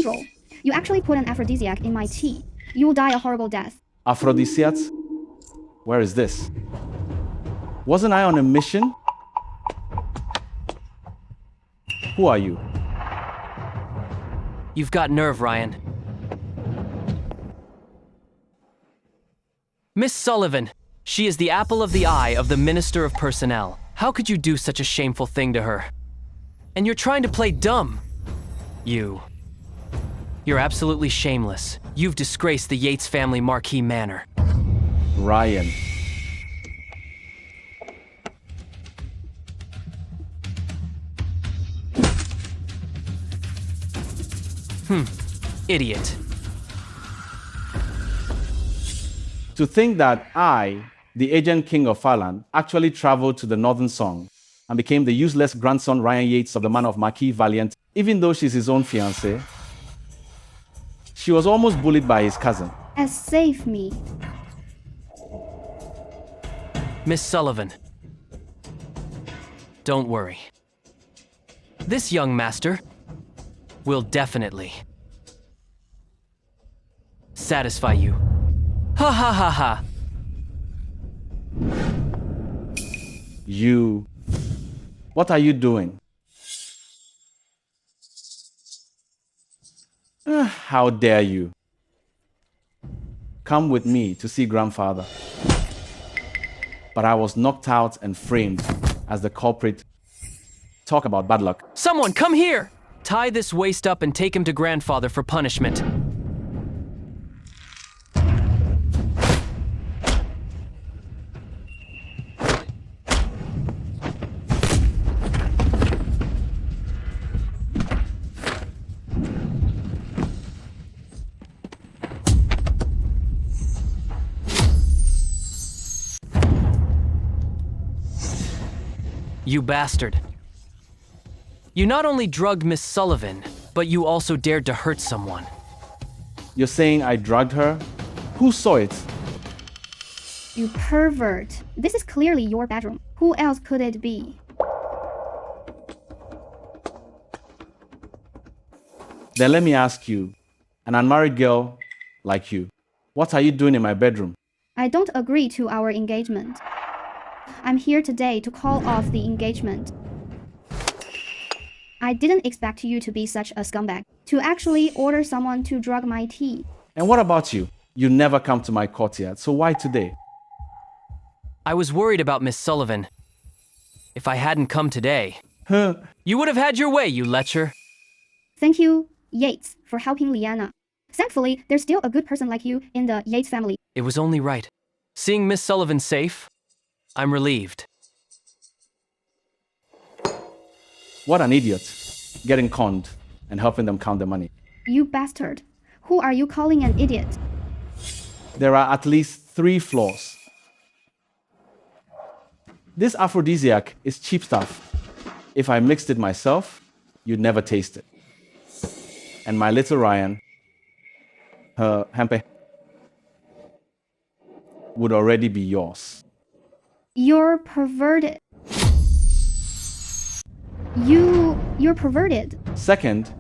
scoundrel. You actually put an aphrodisiac in my tea. You will die a horrible death. Aphrodisiacs? Where is this? Wasn't I on a mission? Who are you? You've got nerve, Ryan. Miss Sullivan. She is the apple of the eye of the Minister of Personnel. How could you do such a shameful thing to her? And you're trying to play dumb. You're absolutely shameless. You've disgraced the Yates family Marquis manor. Ryan. Idiot. To think that I, the agent king of Farland, actually traveled to the Northern Song and became the useless grandson Ryan Yates of the manor of Marquis Valiant, even though she's his own fiancée. She was almost bullied by his cousin. Save me. Miss Sullivan. Don't worry. This young master will definitely satisfy you. Ha ha ha ha. You... What are you doing? How dare you? Come with me to see grandfather. But I was knocked out and framed as the culprit. Talk about bad luck. Someone, come here! Tie this waste up and take him to grandfather for punishment. You bastard. You not only drugged Miss Sullivan, but you also dared to hurt someone. You're saying I drugged her? Who saw it? You pervert. This is clearly your bedroom. Who else could it be? Then let me ask you, an unmarried girl like you, what are you doing in my bedroom? I don't agree to our engagement. I'm here today to call off the engagement. I didn't expect you to be such a scumbag, to actually order someone to drug my tea. And what about you? You never come to my courtyard, so why today? I was worried about Miss Sullivan. If I hadn't come today, Huh? you would have had your way, you lecher. Thank you, Yates, for helping Liana. Thankfully, there's still a good person like you in the Yates family. It was only right. Seeing Miss Sullivan safe, I'm relieved. What an idiot. Getting conned and helping them count the money. You bastard. Who are you calling an idiot? There are at least 3 flaws. This aphrodisiac is cheap stuff. If I mixed it myself, you'd never taste it. And my little Ryan, her hempe, would already be yours. You're perverted. You're perverted. Second,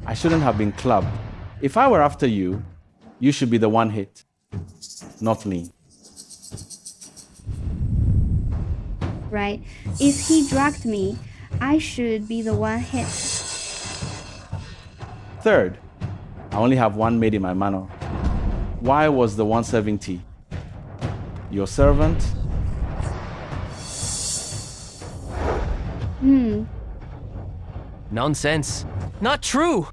I shouldn't have been clubbed. If I were after you, you should be the one hit, not me. Right? If he drugged me, I should be the one hit. Third, I only have one maid in my manor. Why was the one serving tea? Your servant? Nonsense. Not true.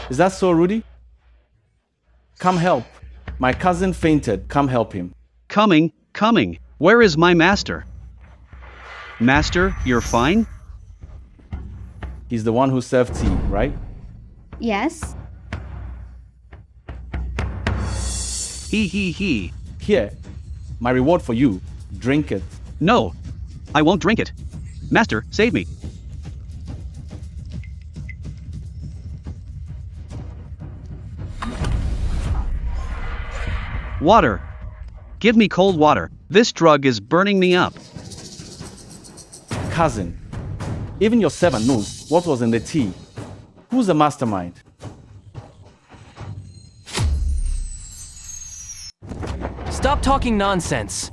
Is that so, Rudy? Come help. My cousin fainted. Come help him. Coming. Where is my master? Master, you're fine? He's the one who served tea, right? Yes? He. Here, my reward for you. Drink it. No, I won't drink it. Master, save me. Water. Give me cold water. This drug is burning me up. Cousin, even your servant knows what was in the tea. Who's the mastermind? Stop talking nonsense.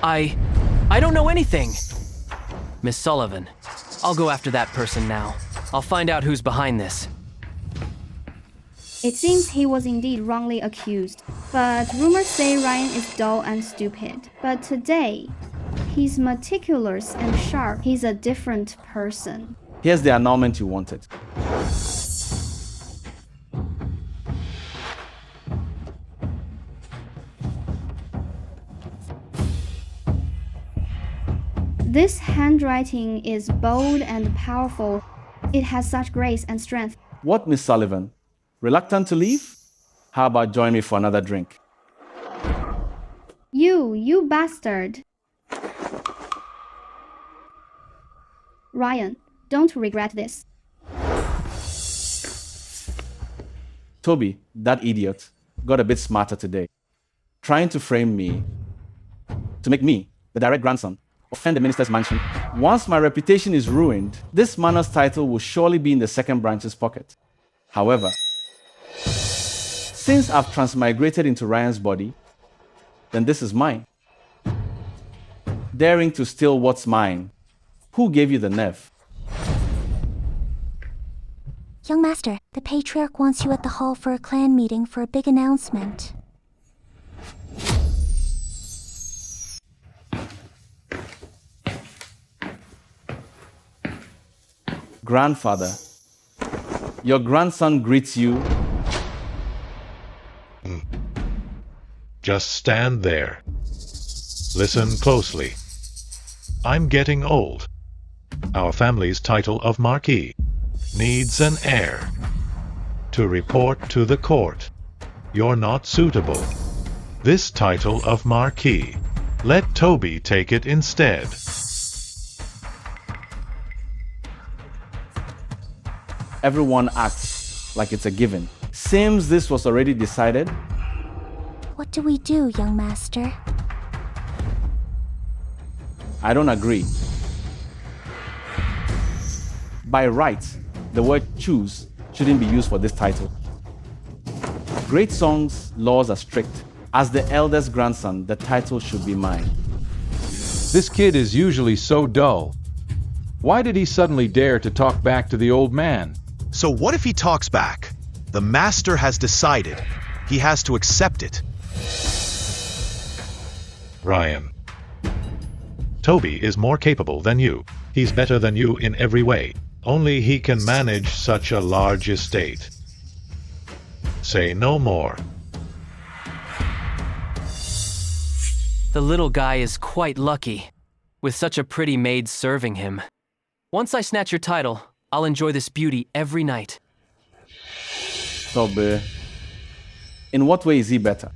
I don't know anything. Miss Sullivan, I'll go after that person now. I'll find out who's behind this. It seems he was indeed wrongly accused, but rumors say Ryan is dull and stupid. But today, he's meticulous and sharp. He's a different person. Here's the annulment you wanted. This handwriting is bold and powerful. It has such grace and strength. What, Miss Sullivan? Reluctant to leave? How about join me for another drink? You bastard. Ryan, don't regret this. Toby, that idiot, got a bit smarter today. Trying to frame me, to make me, the direct grandson, offend the minister's mansion. Once my reputation is ruined, this manor's title will surely be in the second branch's pocket. However, since I've transmigrated into Ryan's body, then this is mine. Daring to steal what's mine. Who gave you the nerve? Young Master, the patriarch wants you at the hall for a clan meeting for a big announcement. Grandfather, your grandson greets you. Just stand there. Listen closely. I'm getting old. Our family's title of Marquis needs an heir. To report to the court, you're not suitable. This title of Marquis, let Toby take it instead. Everyone acts like it's a given. Seems this was already decided. What do we do, young master? I don't agree. By rights, the word choose shouldn't be used for this title. Great songs, laws are strict. As the eldest grandson, the title should be mine. This kid is usually so dull. Why did he suddenly dare to talk back to the old man? So what if he talks back? The master has decided. He has to accept it. Ryan. Toby is more capable than you. He's better than you in every way. Only he can manage such a large estate. Say no more. The little guy is quite lucky, with such a pretty maid serving him. Once I snatch your title, I'll enjoy this beauty every night. Toby, in what way is he better?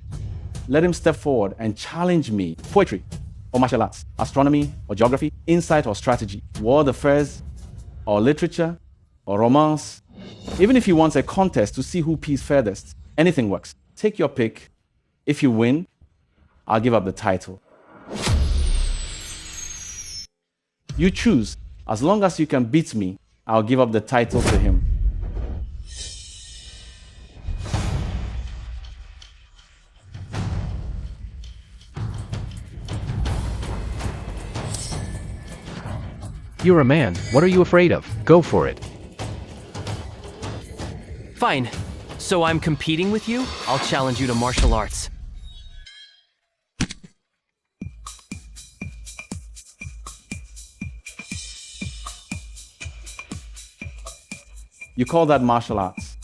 Let him step forward and challenge me. Poetry or martial arts, astronomy or geography, insight or strategy, world affairs or literature or romance. Even if he wants a contest to see who pees furthest, anything works. Take your pick. If you win, I'll give up the title. You choose. As long as you can beat me, I'll give up the title to him. You're a man. What are you afraid of? Go for it. Fine. So I'm competing with you? I'll challenge you to martial arts. You call that martial arts?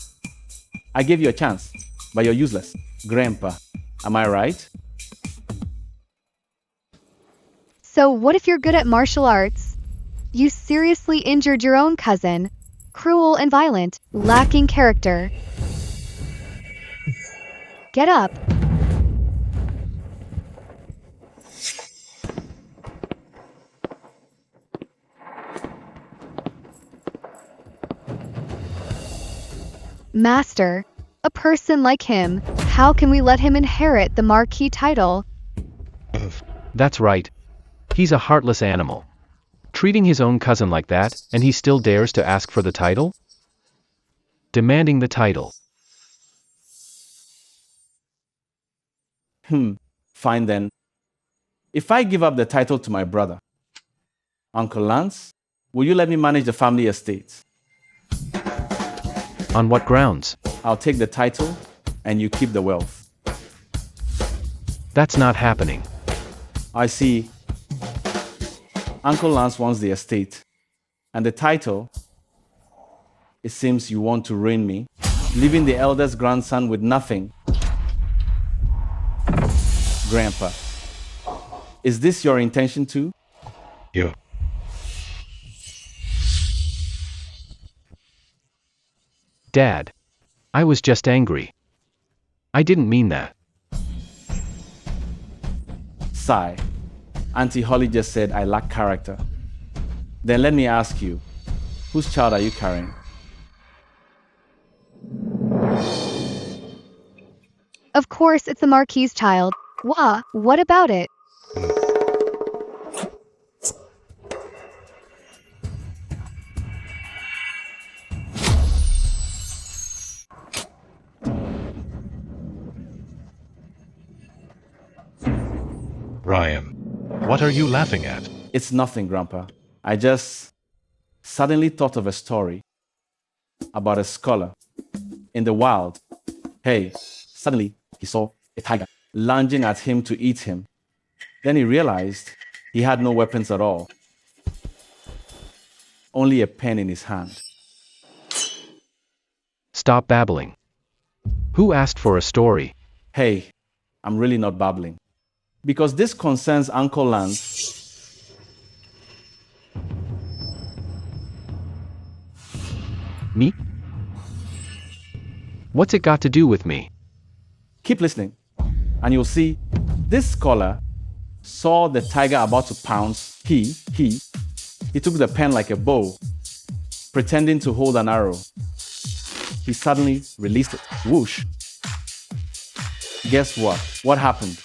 I gave you a chance, but you're useless. Grandpa, am I right? So what if you're good at martial arts? You seriously injured your own cousin. Cruel and violent, lacking character. Get up. Master, a person like him, how can we let him inherit the Marquis title? That's right. He's a heartless animal. Treating his own cousin like that, and he still dares to ask for the title? Demanding the title. Fine then. If I give up the title to my brother, Uncle Lance, will you let me manage the family estate? On what grounds? I'll take the title, and you keep the wealth. That's not happening. I see. Uncle Lance wants the estate, and the title. It seems you want to ruin me, leaving the eldest grandson with nothing. Grandpa, is this your intention too? You. Dad, I was just angry. I didn't mean that. Sigh. Auntie Holly just said I lack character. Then let me ask you, whose child are you carrying? Of course, it's the Marquis' child. Wah, what about it? Ryan, what are you laughing at? It's nothing, Grandpa. I just suddenly thought of a story about a scholar in the wild. Hey, suddenly he saw a tiger lunging at him to eat him. Then he realized he had no weapons at all, only a pen in his hand. Stop babbling. Who asked for a story? Hey, I'm really not babbling. Because this concerns Uncle Lance. Me? What's it got to do with me? Keep listening, and you'll see this scholar saw the tiger about to pounce. He took the pen like a bow, pretending to hold an arrow. He suddenly released it. Whoosh. Guess what? What happened?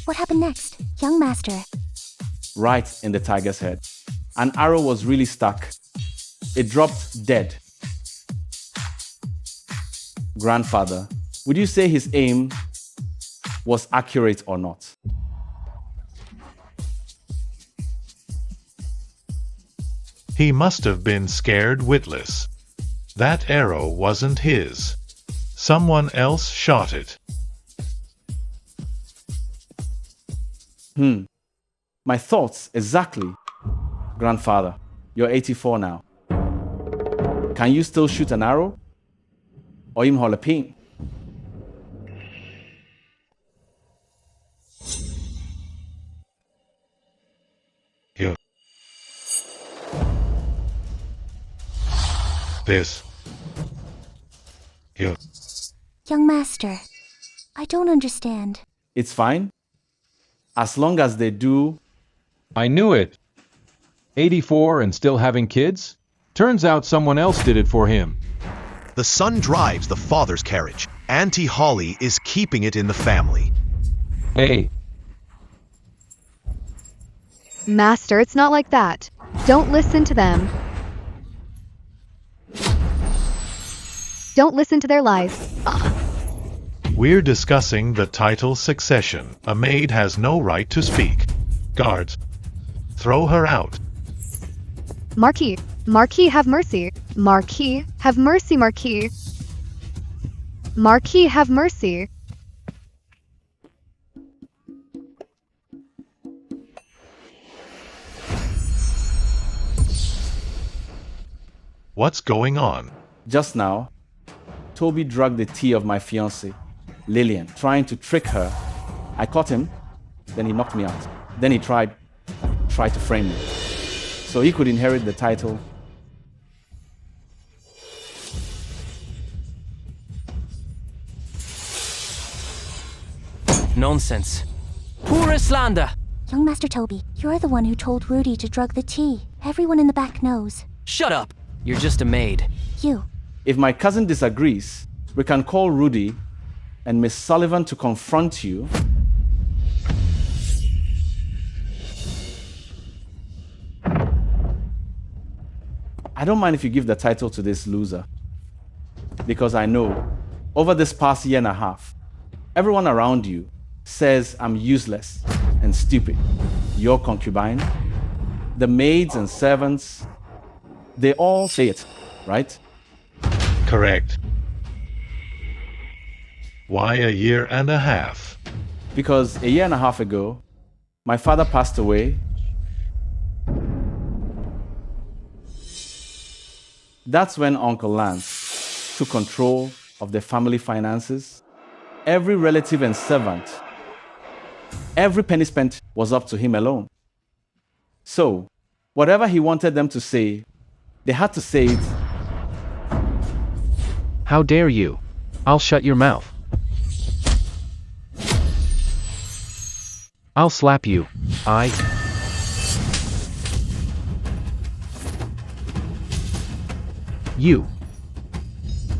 What happened next, young master? Right in the tiger's head. An arrow was really stuck. It dropped dead. Grandfather, would you say his aim was accurate or not? He must have been scared witless. That arrow wasn't his. Someone else shot it. My thoughts exactly. Grandfather, you're 84 now. Can you still shoot an arrow? Or even hold a pin? You. This. You. Young master, I don't understand. It's fine. As long as they do. I knew it. 84 and still having kids? Turns out someone else did it for him. The son drives the father's carriage. Auntie Holly is keeping it in the family. Hey, Master, it's not like that. Don't listen to them. Don't listen to their lies. We're discussing the title succession. A maid has no right to speak. Guards, throw her out. Marquis, Marquis, have mercy. Marquis, have mercy, Marquis. Marquis, have mercy. What's going on? Just now, Toby drugged the tea of my fiancée, Lillian, trying to trick her. I caught him, then he knocked me out. Then he tried to frame me, so he could inherit the title. Nonsense. Pure slander! Young Master Toby, you're the one who told Rudy to drug the tea. Everyone in the back knows. Shut up! You're just a maid. You. If my cousin disagrees, we can call Rudy and Miss Sullivan to confront you. I don't mind if you give the title to this loser, because I know Over this past year and a half, everyone around you says I'm useless and stupid. Your concubine, the maids and servants, they all say it, right? Correct. Why a year and a half? Because a year and a half ago, my father passed away. That's when Uncle Lance took control of the family finances. Every relative and servant, every penny spent was up to him alone. So, whatever he wanted them to say, they had to say it. How dare you? I'll shut your mouth. I'll slap you.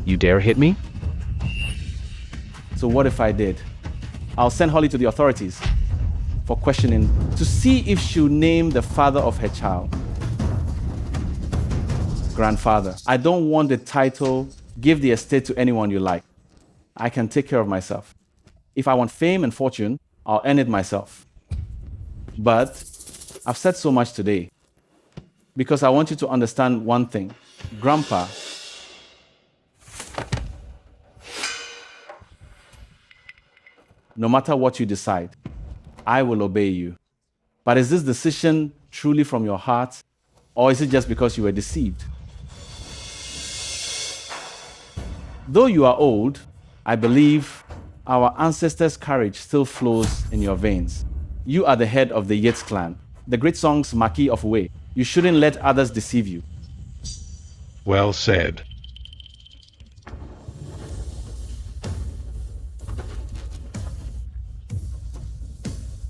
You dare hit me? So what if I did? I'll send Holly to the authorities for questioning to see if she'll name the father of her child. Grandfather, I don't want the title. Give the estate to anyone you like. I can take care of myself. If I want fame and fortune, I'll earn it myself. But I've said so much today because I want you to understand one thing. Grandpa, no matter what you decide, I will obey you. But is this decision truly from your heart, or is it just because you were deceived? Though you are old, I believe our ancestors' courage still flows in your veins. You are the head of the Yates clan, the great song's Marquis of Way. You shouldn't let others deceive you. Well said.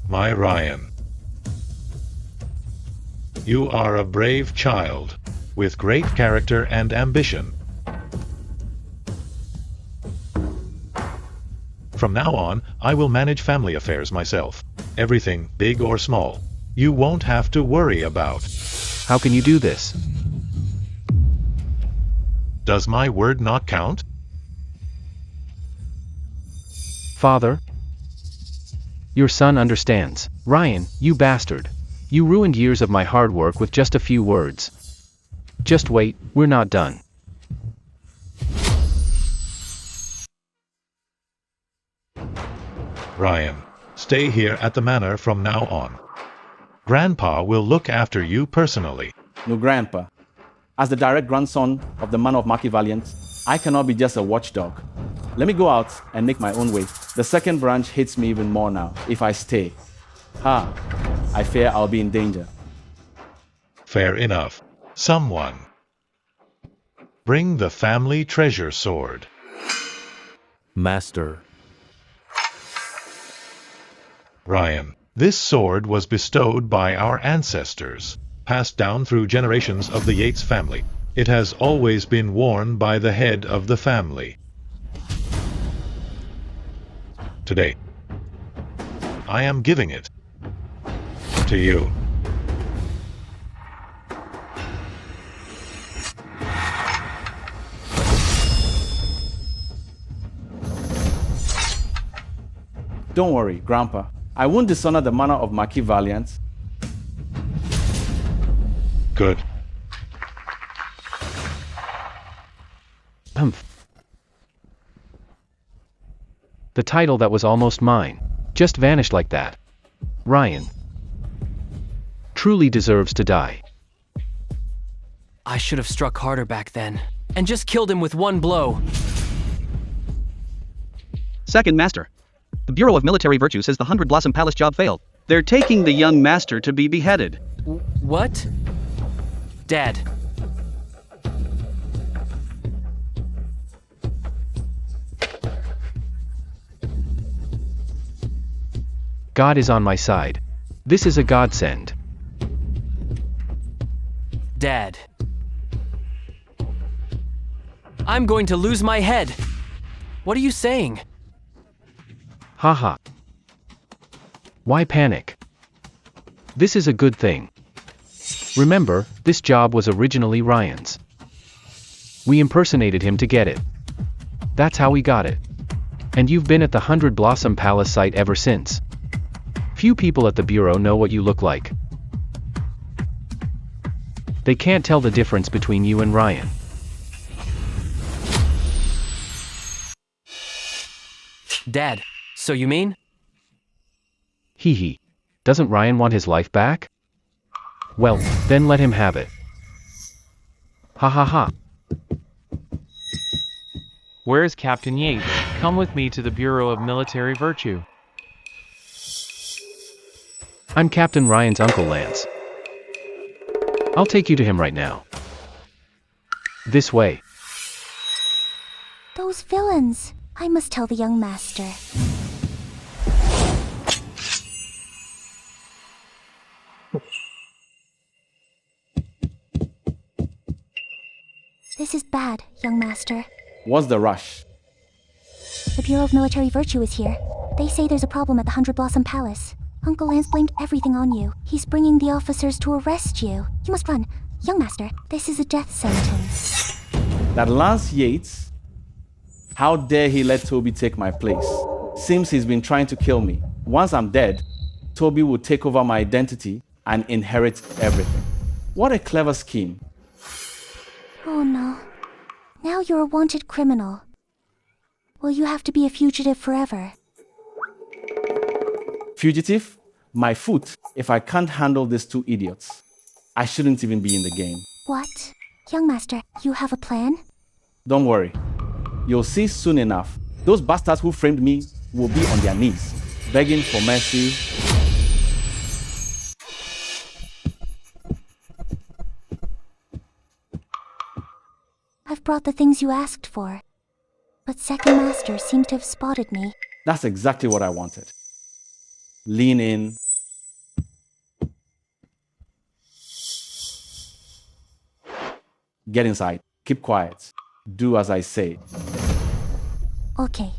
My Ryan, you are a brave child, with great character and ambition. From now on, I will manage family affairs myself. Everything, big or small, you won't have to worry about. How can you do this? Does my word not count? Father? Your son understands. Ryan, you bastard. You ruined years of my hard work with just a few words. Just wait, we're not done. Ryan, stay here at the manor from now on. Grandpa will look after you personally. No, Grandpa. As the direct grandson of the man of Marquis Valiant, I cannot be just a watchdog. Let me go out and make my own way. The second branch hates me even more now if I stay. I fear I'll be in danger. Fair enough. Someone. Bring the family treasure sword. Master. Ryan, this sword was bestowed by our ancestors, passed down through generations of the Yates family. It has always been worn by the head of the family. Today, I am giving it to you. Don't worry, Grandpa. I won't dishonor the manor of Marquis Valiant. Good. The title that was almost mine just vanished like that. Ryan truly deserves to die. I should have struck harder back then, and just killed him with one blow. Second Master. The Bureau of Military Virtue says the 100 Blossom Palace job failed. They're taking the young master to be beheaded. What? Dad. God is on my side. This is a godsend. Dad. I'm going to lose my head. What are you saying? Haha. Why panic? This is a good thing. Remember, this job was originally Ryan's. We impersonated him to get it. That's how we got it. And you've been at the 100 Blossom Palace site ever since. Few people at the Bureau know what you look like. They can't tell the difference between you and Ryan. Dad, so you mean? Hee hee. Doesn't Ryan want his life back? Well, then let him have it. Ha ha ha. Where is Captain Yates? Come with me to the Bureau of Military Virtue. I'm Captain Ryan's Uncle Lance. I'll take you to him right now. This way. Those villains! I must tell the young master. This is bad, young master. What's the rush? The Bureau of Military Virtue is here. They say there's a problem at the 100 Blossom Palace. Uncle Lance blamed everything on you. He's bringing the officers to arrest you. You must run. Young master, this is a death sentence. That Lance Yates? How dare he let Toby take my place? Seems he's been trying to kill me. Once I'm dead, Toby will take over my identity and inherit everything. What a clever scheme. Oh no. Now you're a wanted criminal. Will you have to be a fugitive forever? Fugitive? My foot, if I can't handle these two idiots. I shouldn't even be in the game. What? Young master, you have a plan? Don't worry. You'll see soon enough. Those bastards who framed me will be on their knees, begging for mercy. I've brought the things you asked for. But Second Master seems to have spotted me. That's exactly what I wanted. Lean in. Get inside. Keep quiet. Do as I say. Okay.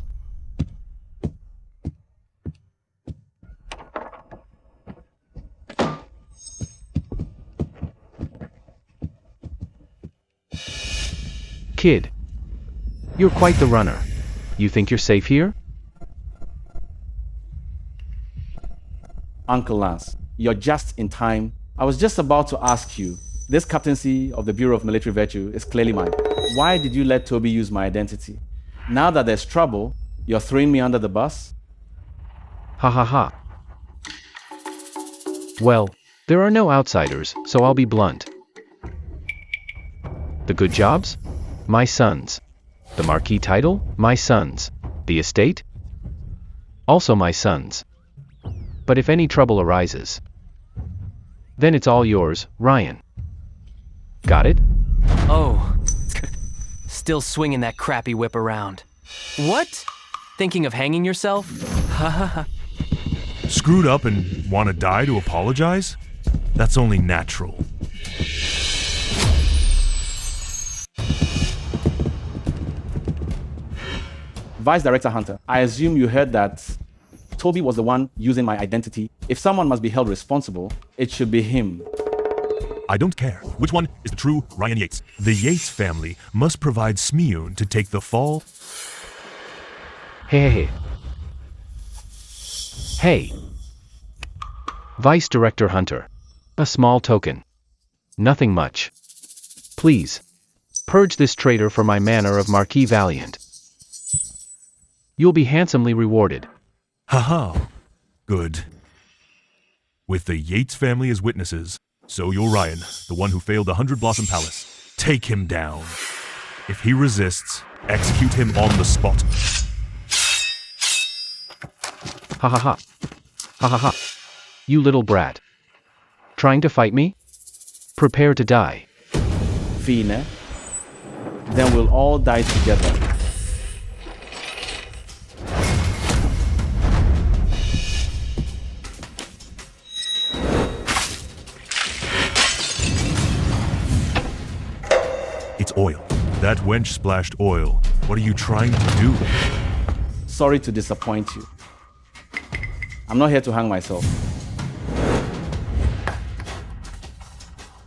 Kid. You're quite the runner. You think you're safe here? Uncle Lance, you're just in time. I was just about to ask you. This captaincy of the Bureau of Military Virtue is clearly mine. Why did you let Toby use my identity? Now that there's trouble, you're throwing me under the bus? Ha ha ha. Well, there are no outsiders, so I'll be blunt. The good jobs? My sons. The Marquis title? My sons. The estate? Also my sons. But if any trouble arises, then it's all yours, Ryan. Got it? Oh. Still swinging that crappy whip around. What? Thinking of hanging yourself? Ha ha ha. Screwed up and want to die to apologize? That's only natural. Vice Director Hunter, I assume you heard that Toby was the one using my identity. If someone must be held responsible, it should be him. I don't care. Which one is the true Ryan Yates? The Yates family must provide Smeon to take the fall. Hey. Hey. Vice Director Hunter. A small token. Nothing much. Please. Purge this traitor for my manor of Marquis Valiant. You'll be handsomely rewarded. Haha. Good. With the Yates family as witnesses, so you're Ryan, the one who failed the 100 Blossom Palace. Take him down. If he resists, execute him on the spot. Ha ha ha. Ha ha ha. You little brat. Trying to fight me? Prepare to die. Fine. Then we'll all die together. It's oil. That wench splashed oil. What are you trying to do? Sorry to disappoint you. I'm not here to hang myself.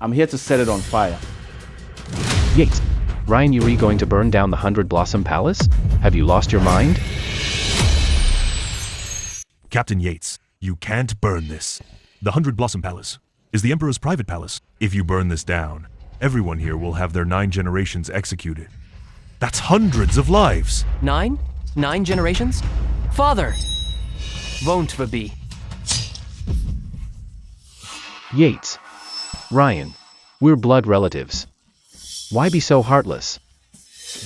I'm here to set it on fire. Yates, Ryan, you going to burn down the 100 Blossom Palace? Have you lost your mind? Captain Yates, you can't burn this. The 100 Blossom Palace is the Emperor's private palace. If you burn this down, everyone here will have their 9 generations executed. That's hundreds of lives. 9? 9 generations? Father! Won't be. Yates. Ryan. We're blood relatives. Why be so heartless?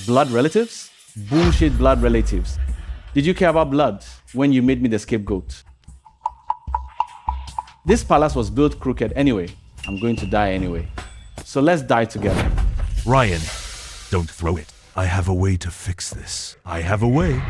Blood relatives? Bullshit blood relatives. Did you care about blood when you made me the scapegoat? This palace was built crooked anyway. I'm going to die anyway. So let's die together. Ryan, don't throw it. I have a way to fix this. I have a way.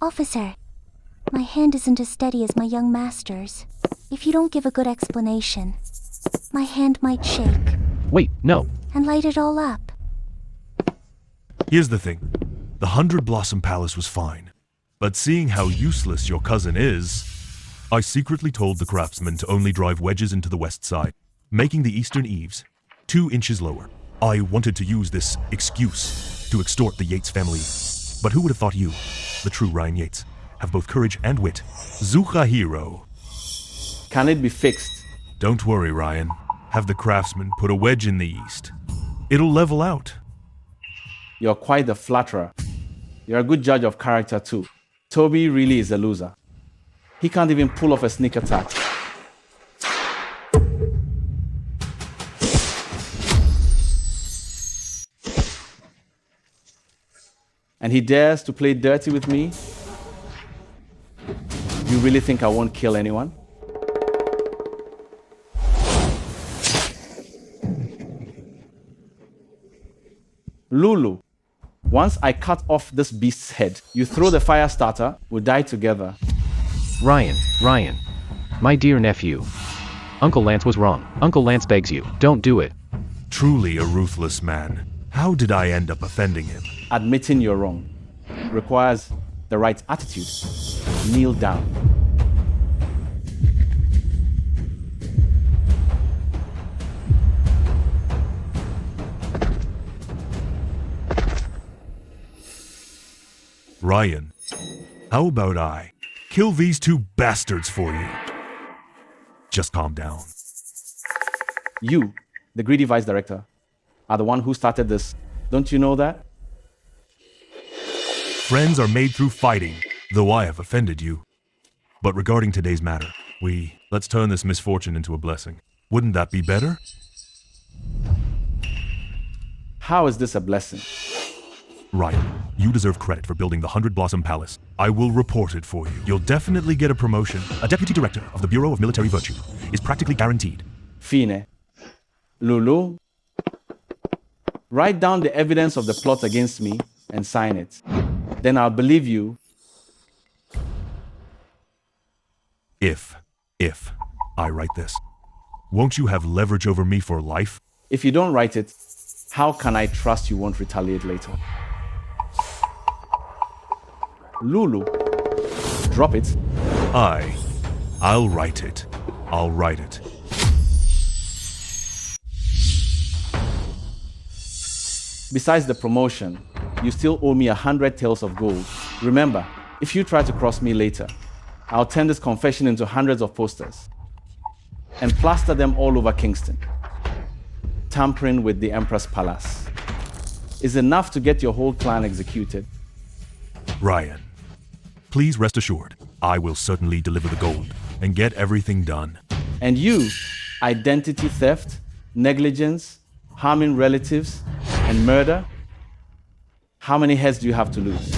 Officer, my hand isn't as steady as my young master's. If you don't give a good explanation, my hand might shake. Wait, no. And light it all up. Here's the thing. The 100 Blossom Palace was fine. But seeing how useless your cousin is, I secretly told the craftsman to only drive wedges into the west side, making the eastern eaves 2 inches lower. I wanted to use this excuse to extort the Yates family. But who would have thought you, the true Ryan Yates, have both courage and wit? Zucha hero. Can it be fixed? Don't worry, Ryan. Have the craftsman put a wedge in the east. It'll level out. You're quite the flatterer. You're a good judge of character too. Toby really is a loser. He can't even pull off a sneak attack. And he dares to play dirty with me? You really think I won't kill anyone? Lulu, once I cut off this beast's head, you throw the fire starter, we'll die together. Ryan. My dear nephew. Uncle Lance was wrong. Uncle Lance begs you, don't do it. Truly a ruthless man. How did I end up offending him? Admitting you're wrong requires the right attitude. Kneel down. Ryan, how about I kill these 2 bastards for you? Just calm down. You, the greedy vice director, are the one who started this. Don't you know that? Friends are made through fighting, though I have offended you. But regarding today's matter, let's turn this misfortune into a blessing. Wouldn't that be better? How is this a blessing? Ryan, you deserve credit for building the 100 Blossom Palace. I will report it for you. You'll definitely get a promotion. A deputy director of the Bureau of Military Virtue is practically guaranteed. Fine. Lulu, write down the evidence of the plot against me and sign it. Then I'll believe you. If I write this, won't you have leverage over me for life? If you don't write it, how can I trust you won't retaliate later? Lulu, drop it. I'll write it. I'll write it. Besides the promotion, you still owe me 100 taels of gold. Remember, if you try to cross me later, I'll turn this confession into hundreds of posters and plaster them all over Kingston. Tampering with the Empress Palace is enough to get your whole clan executed. Ryan, please rest assured, I will certainly deliver the gold and get everything done. And you, identity theft, negligence, harming relatives, and murder? How many heads do you have to lose?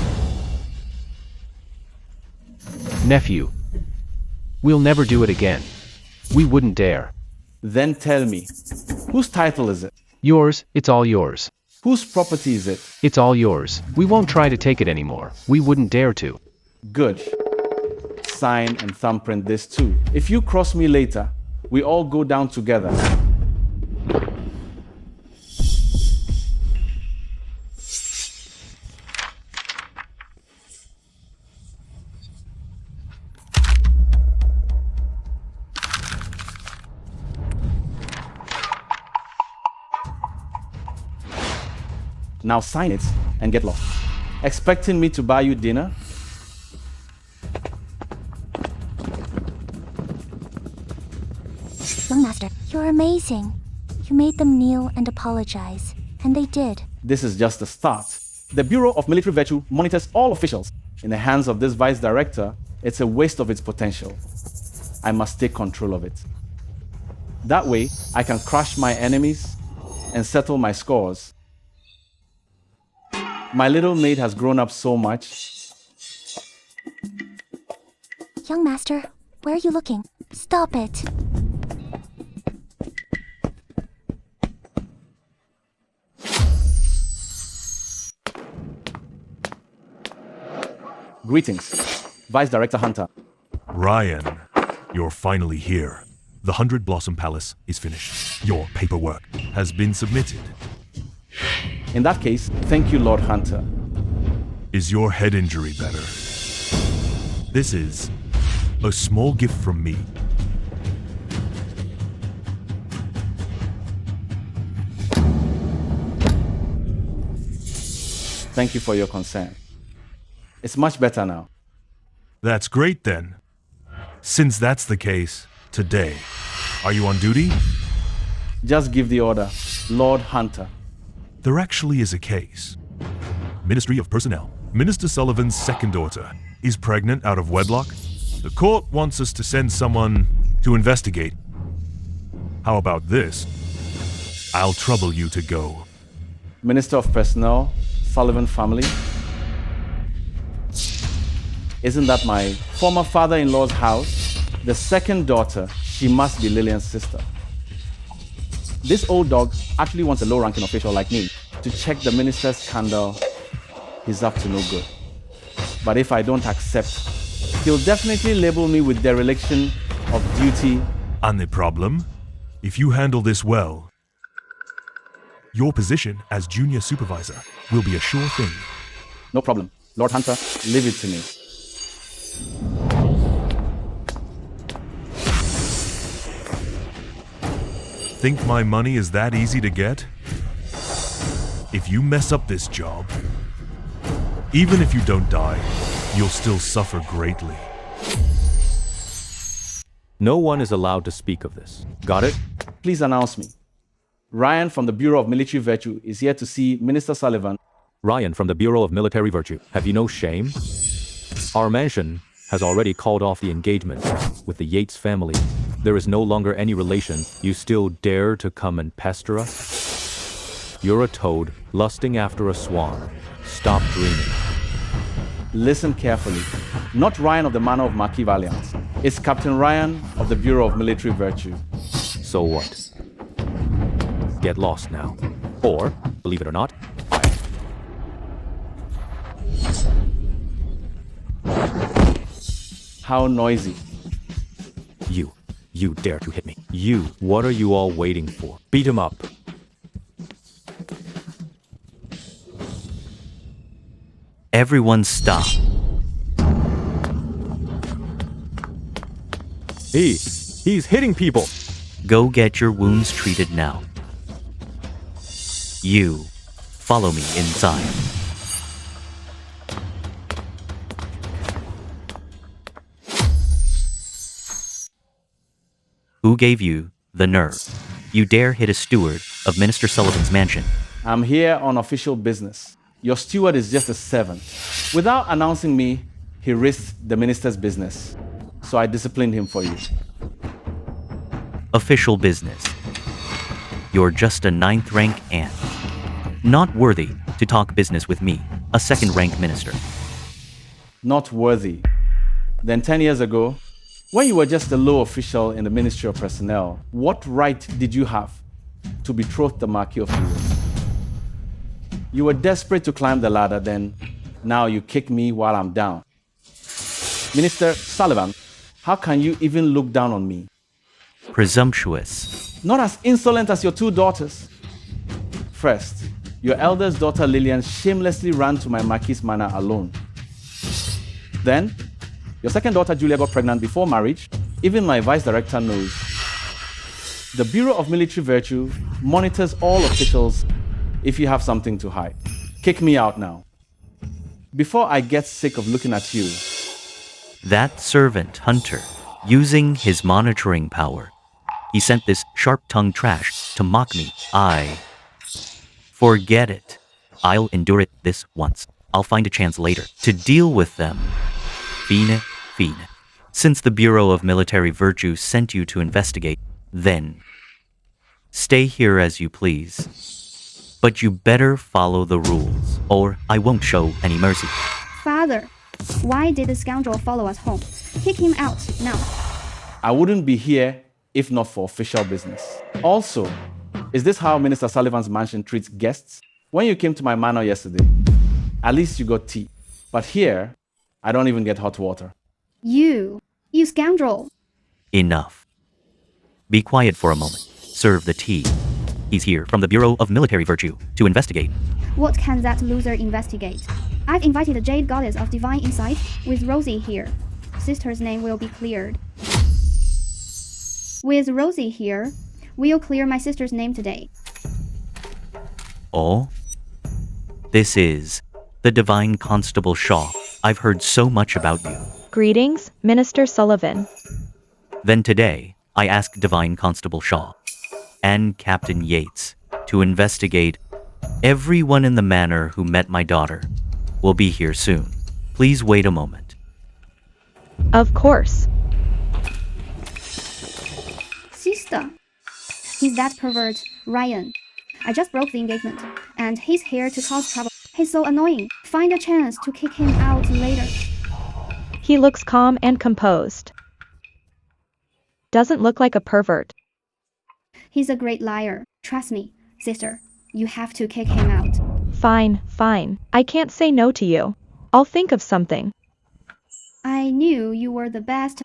Nephew. We'll never do it again. We wouldn't dare. Then tell me, whose title is it? Yours, it's all yours. Whose property is it? It's all yours. We won't try to take it anymore. We wouldn't dare to. Good. Sign and thumbprint this too. If you cross me later, we all go down together. Now sign it and get lost. Expecting me to buy you dinner? Young Master, you're amazing. You made them kneel and apologize, and they did. This is just the start. The Bureau of Military Virtue monitors all officials. In the hands of this vice director, it's a waste of its potential. I must take control of it. That way, I can crush my enemies and settle my scores. My little maid has grown up so much. Young Master, where are you looking? Stop it. Greetings, Vice Director Hunter. Ryan, you're finally here. The 100 Blossom Palace is finished. Your paperwork has been submitted. In that case, thank you, Lord Hunter. Is your head injury better? This is a small gift from me. Thank you for your concern. It's much better now. That's great then. Since that's the case, today, are you on duty? Just give the order, Lord Hunter. There actually is a case. Ministry of Personnel. Minister Sullivan's second daughter is pregnant out of wedlock. The court wants us to send someone to investigate. How about this? I'll trouble you to go. Minister of Personnel, Sullivan family. Isn't that my former father-in-law's house? The second daughter, she must be Lillian's sister. This old dog actually wants a low-ranking official like me to check the minister's scandal. He's up to no good. But if I don't accept, he'll definitely label me with dereliction of duty. And the problem? If you handle this well, your position as junior supervisor will be a sure thing. No problem. Lord Hunter, leave it to me. Think my money is that easy to get? If you mess up this job, even if you don't die, you'll still suffer greatly. No one is allowed to speak of this. Got it? Please announce me. Ryan from the Bureau of Military Virtue is here to see Minister Sullivan. Ryan from the Bureau of Military Virtue. Have you no shame? Our mansion has already called off the engagement with the Yates family. There is no longer any relation. You still dare to come and pester us? You're a toad lusting after a swan. Stop dreaming. Listen carefully. Not Ryan of the Manor of Marquis Valiant. It's Captain Ryan of the Bureau of Military Virtue. So what? Get lost now. Or, believe it or not, How noisy. You dare to hit me. You, what are you all waiting for? Beat him up. Everyone stop. He's hitting people. Go get your wounds treated now. You, follow me inside. Who gave you the nerve? You dare hit a steward of Minister Sullivan's mansion. I'm here on official business. Your steward is just a servant. Without announcing me, he risked the minister's business. So I disciplined him for you. Official business. You're just a 9th rank ant. Not worthy to talk business with me, a 2nd rank minister. Not worthy. Then 10 years ago, When you were just a low official in the Ministry of Personnel, what right did you have to betroth the Marquis of Europe? You were desperate to climb the ladder, then now you kick me while I'm down. Minister Sullivan, how can you even look down on me? Presumptuous. Not as insolent as your two daughters. First, your eldest daughter Lillian shamelessly ran to my Marquis manor alone. Then, your second daughter Julia got pregnant before marriage. Even my vice director knows. The Bureau of Military Virtue monitors all officials if you have something to hide. Kick me out now. Before I get sick of looking at you. That servant, Hunter, using his monitoring power, he sent this sharp-tongued trash to mock me. Forget it. I'll endure it this once. I'll find a chance later to deal with them. Fine. Since the Bureau of Military Virtue sent you to investigate, then stay here as you please. But you better follow the rules, or I won't show any mercy. Father, why did the scoundrel follow us home? Kick him out now. I wouldn't be here if not for official business. Also, is this how Minister Sullivan's mansion treats guests? When you came to my manor yesterday, at least you got tea. But here, I don't even get hot water. You scoundrel. Enough. Be quiet for a moment. Serve the tea. He's here from the Bureau of Military Virtue to investigate. What can that loser investigate? I've invited the Jade Goddess of Divine Insight with Rosie here. Sister's name will be cleared. With Rosie here, we'll clear my sister's name today. Oh? This is the Divine Constable Shaw. I've heard so much about you. Greetings, Minister Sullivan. Then today, I asked Divine Constable Shaw and Captain Yates to investigate everyone in the manor who met my daughter. Will be here soon. Please wait a moment. Of course. Sister. He's that pervert, Ryan. I just broke the engagement, and he's here to cause trouble. He's so annoying. Find a chance to kick him out later. He looks calm and composed. Doesn't look like a pervert. He's a great liar. Trust me, sister. You have to kick him out. Fine. I can't say no to you. I'll think of something. I knew you were the best.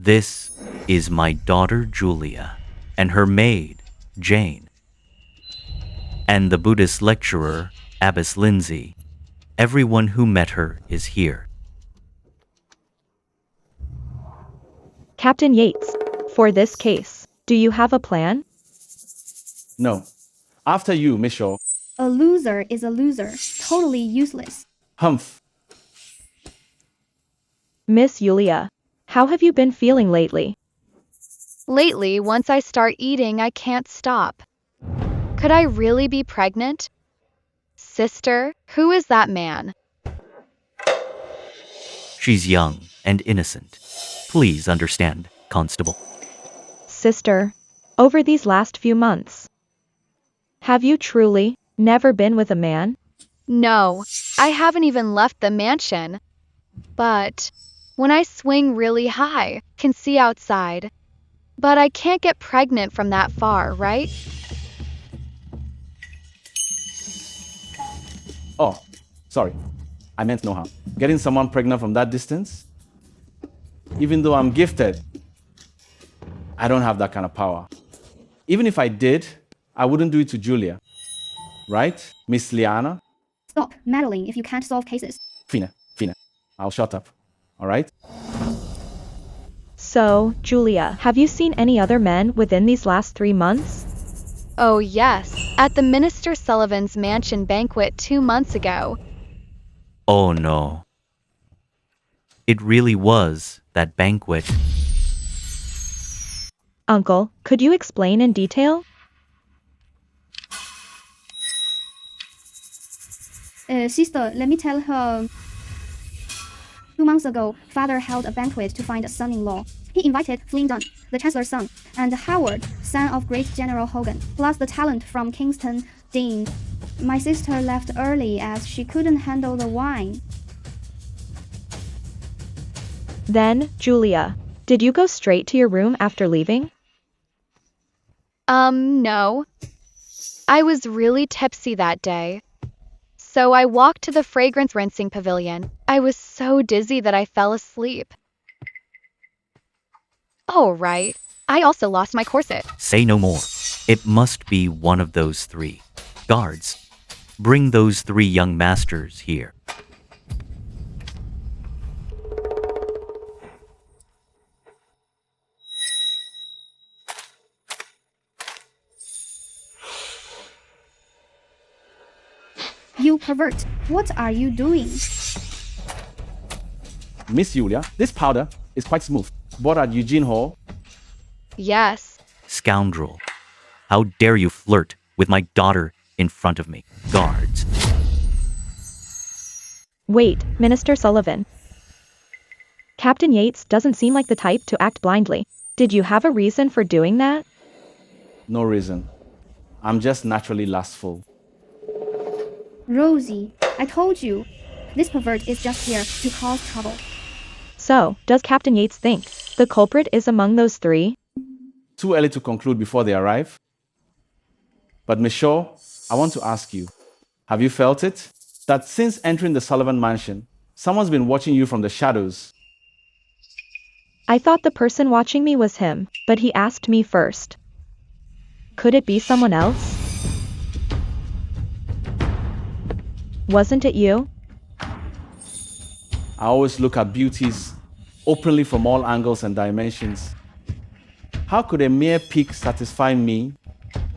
This is my daughter Julia and her maid Jane. And the Buddhist lecturer Abbess Lindsay. Everyone who met her is here. Captain Yates, for this case, do you have a plan? No. After you, Miss Shaw. A loser is a loser. Totally useless. Humph. Miss Yulia, how have you been feeling lately? Lately, once I start eating, I can't stop. Could I really be pregnant? Sister, who is that man? She's young and innocent. Please understand, Constable. Sister, over these last few months, have you truly never been with a man? No, I haven't even left the mansion. But when I swing really high, can see outside. But I can't get pregnant from that far, right? Oh, sorry. I meant no harm. Getting someone pregnant from that distance? Even though I'm gifted, I don't have that kind of power. Even if I did, I wouldn't do it to Julia. Right, Miss Liana? Stop meddling if you can't solve cases. Fina. I'll shut up. All right? So, Julia, have you seen any other men within these last 3 months? Oh yes, at the Minister Sullivan's mansion banquet 2 months ago. Oh no. It really was that banquet. Uncle, could you explain in detail? Sister, let me tell her. 2 months ago, father held a banquet to find a son-in-law. He invited Flindon, the Chancellor's son, and Howard, son of great General Hogan, plus the talent from Kingston, Dean. My sister left early as she couldn't handle the wine. Then, Julia, did you go straight to your room after leaving? No. I was really tipsy that day. So I walked to the fragrance rinsing pavilion. I was so dizzy that I fell asleep. Oh, right. I also lost my corset. Say no more. It must be one of those three. Guards, bring those three young masters here. You pervert! What are you doing? Miss Julia, this powder is quite smooth. Bought at Eugene Hall. Yes. Scoundrel. How dare you flirt with my daughter in front of me? Guards. Wait, Minister Sullivan. Captain Yates doesn't seem like the type to act blindly. Did you have a reason for doing that? No reason. I'm just naturally lustful. Rosie, I told you. This pervert is just here to cause trouble. So, does Captain Yates think the culprit is among those three? Too early to conclude before they arrive. But Miss Shaw, I want to ask you, have you felt it? That since entering the Sullivan mansion, someone's been watching you from the shadows. I thought the person watching me was him, but he asked me first. Could it be someone else? Wasn't it you? I always look at beauties openly from all angles and dimensions. How could a mere peek satisfy me?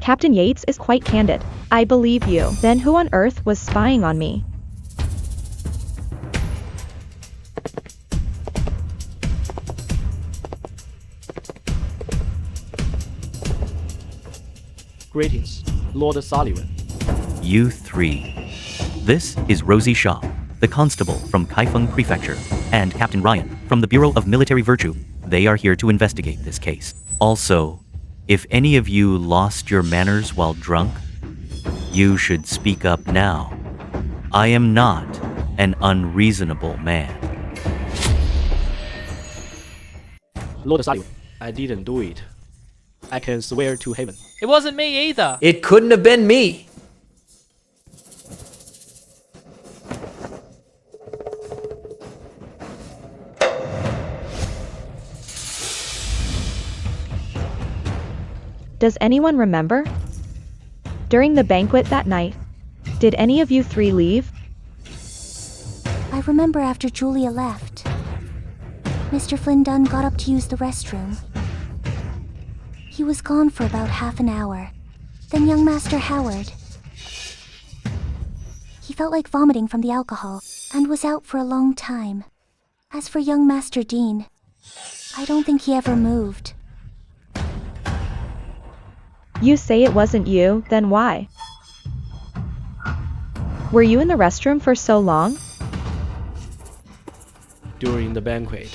Captain Yates is quite candid. I believe you. Then who on earth was spying on me? Greetings, Lord Sullivan. You three. This is Rosie Shaw, the constable from Kaifeng Prefecture, and Captain Ryan from the Bureau of Military Virtue. They are here to investigate this case. Also, if any of you lost your manners while drunk, you should speak up now. I am not an unreasonable man. Lord Sullivan, I didn't do it. I can swear to heaven. It wasn't me either. It couldn't have been me. Does anyone remember? During the banquet that night, did any of you three leave? I remember after Julia left. Mr. Flynn Dunn got up to use the restroom. He was gone for about half an hour. Then young Master Howard. He felt like vomiting from the alcohol, and was out for a long time. As for young Master Dean, I don't think he ever moved. You say it wasn't you, then why? Were you in the restroom for so long? During the banquet,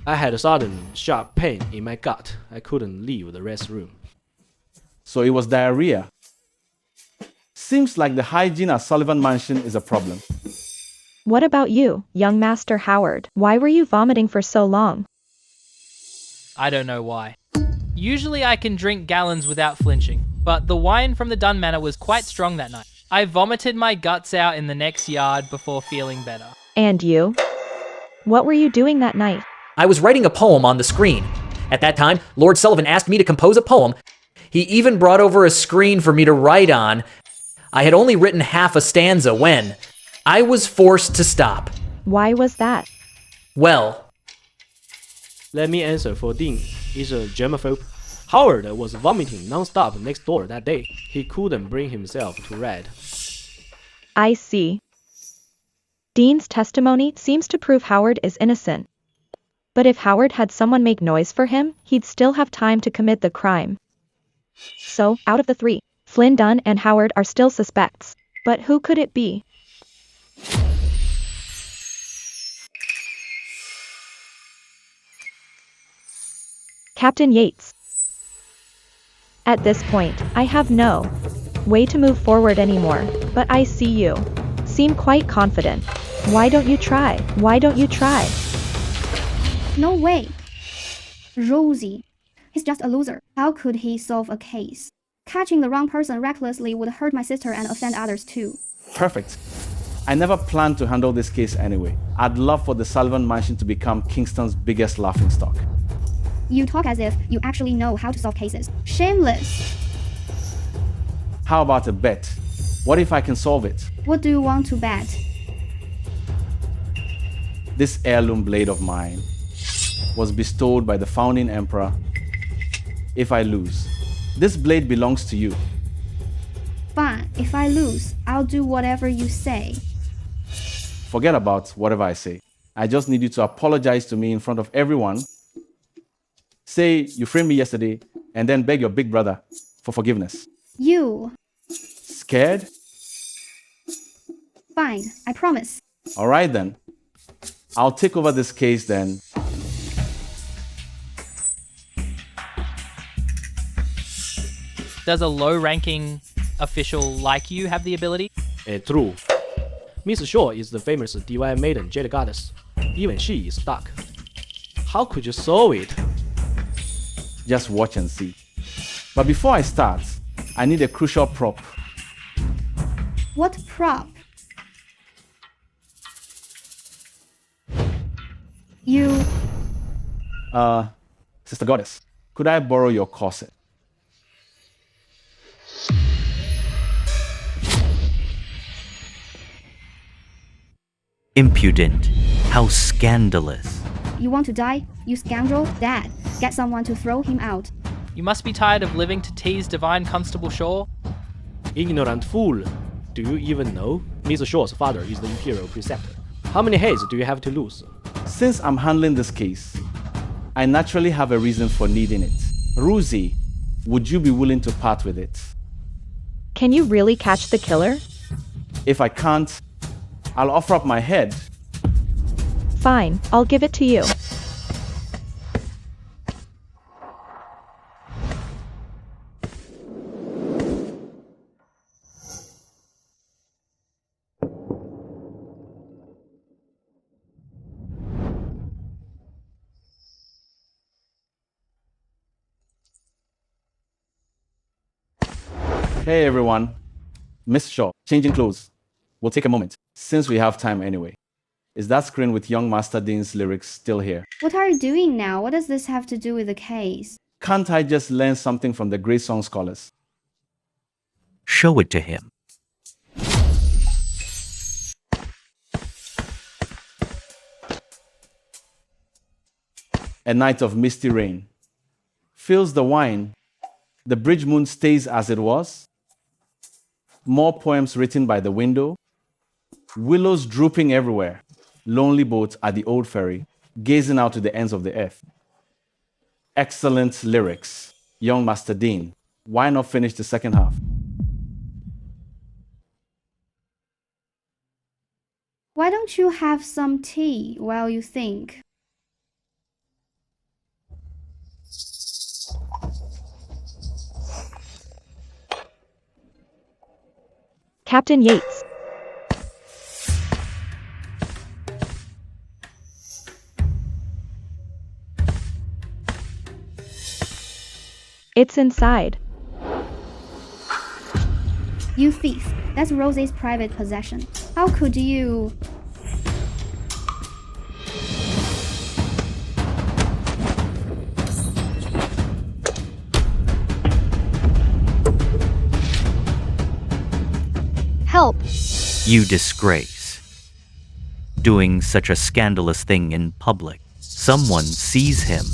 I had a sudden sharp pain in my gut. I couldn't leave the restroom. So it was diarrhea. Seems like the hygiene at Sullivan Mansion is a problem. What about you, young Master Howard? Why were you vomiting for so long? I don't know why. Usually I can drink gallons without flinching, but the wine from the Dunn Manor was quite strong that night. I vomited my guts out in the next yard before feeling better. And you? What were you doing that night? I was writing a poem on the screen. At that time, Lord Sullivan asked me to compose a poem. He even brought over a screen for me to write on. I had only written half a stanza when I was forced to stop. Why was that? Well, let me answer for Dean. He's a germaphobe. Howard was vomiting non-stop next door that day. He couldn't bring himself to read. I see. Dean's testimony seems to prove Howard is innocent. But if Howard had someone make noise for him, he'd still have time to commit the crime. So, out of the three, Flynn Dunn and Howard are still suspects. But who could it be? Captain Yates. At this point, I have no way to move forward anymore, but I see you seem quite confident. Why don't you try? Why don't you try? No way. Rosie. He's just a loser. How could he solve a case? Catching the wrong person recklessly would hurt my sister and offend others too. Perfect. I never planned to handle this case anyway. I'd love for the Sullivan mansion to become Kingston's biggest laughingstock. You talk as if you actually know how to solve cases. Shameless. How about a bet? What if I can solve it? What do you want to bet? This heirloom blade of mine was bestowed by the founding emperor. If I lose, this blade belongs to you. Fine, if I lose, I'll do whatever you say. Forget about whatever I say. I just need you to apologize to me in front of everyone. Say you framed me yesterday and then beg your big brother for forgiveness. You. Scared? Fine, I promise. All right then. I'll take over this case then. Does a low-ranking official like you have the ability? True. Miss Shaw is the famous divine maiden jade goddess. Even she is stuck. How could you solve it? Just watch and see. But before I start, I need a crucial prop. What prop? You... Sister Goddess, could I borrow your corset? Impudent. How scandalous. You want to die? You scoundrel? Dad, get someone to throw him out. You must be tired of living to tease Divine Constable Shaw. Ignorant fool. Do you even know? Miss Shaw's father is the Imperial preceptor. How many heads do you have to lose? Since I'm handling this case, I naturally have a reason for needing it. Rosie, would you be willing to part with it? Can you really catch the killer? If I can't, I'll offer up my head. Fine, I'll give it to you. Hey everyone, Miss Shaw, changing clothes. We'll take a moment, since we have time anyway. Is that screen with young Master Dean's lyrics still here? What are you doing now? What does this have to do with the case? Can't I just learn something from the great song scholars? Show it to him. A night of misty rain. Fills the wine. The bridge moon stays as it was. More poems written by the window. Willows drooping everywhere. Lonely boat at the old ferry, gazing out to the ends of the earth. Excellent lyrics. Young Master Dean. Why not finish the second half? Why don't you have some tea while you think? Captain Yates. It's inside. You thief. That's Rosie's private possession. How could you... Help! You disgrace. Doing such a scandalous thing in public. Someone sees him.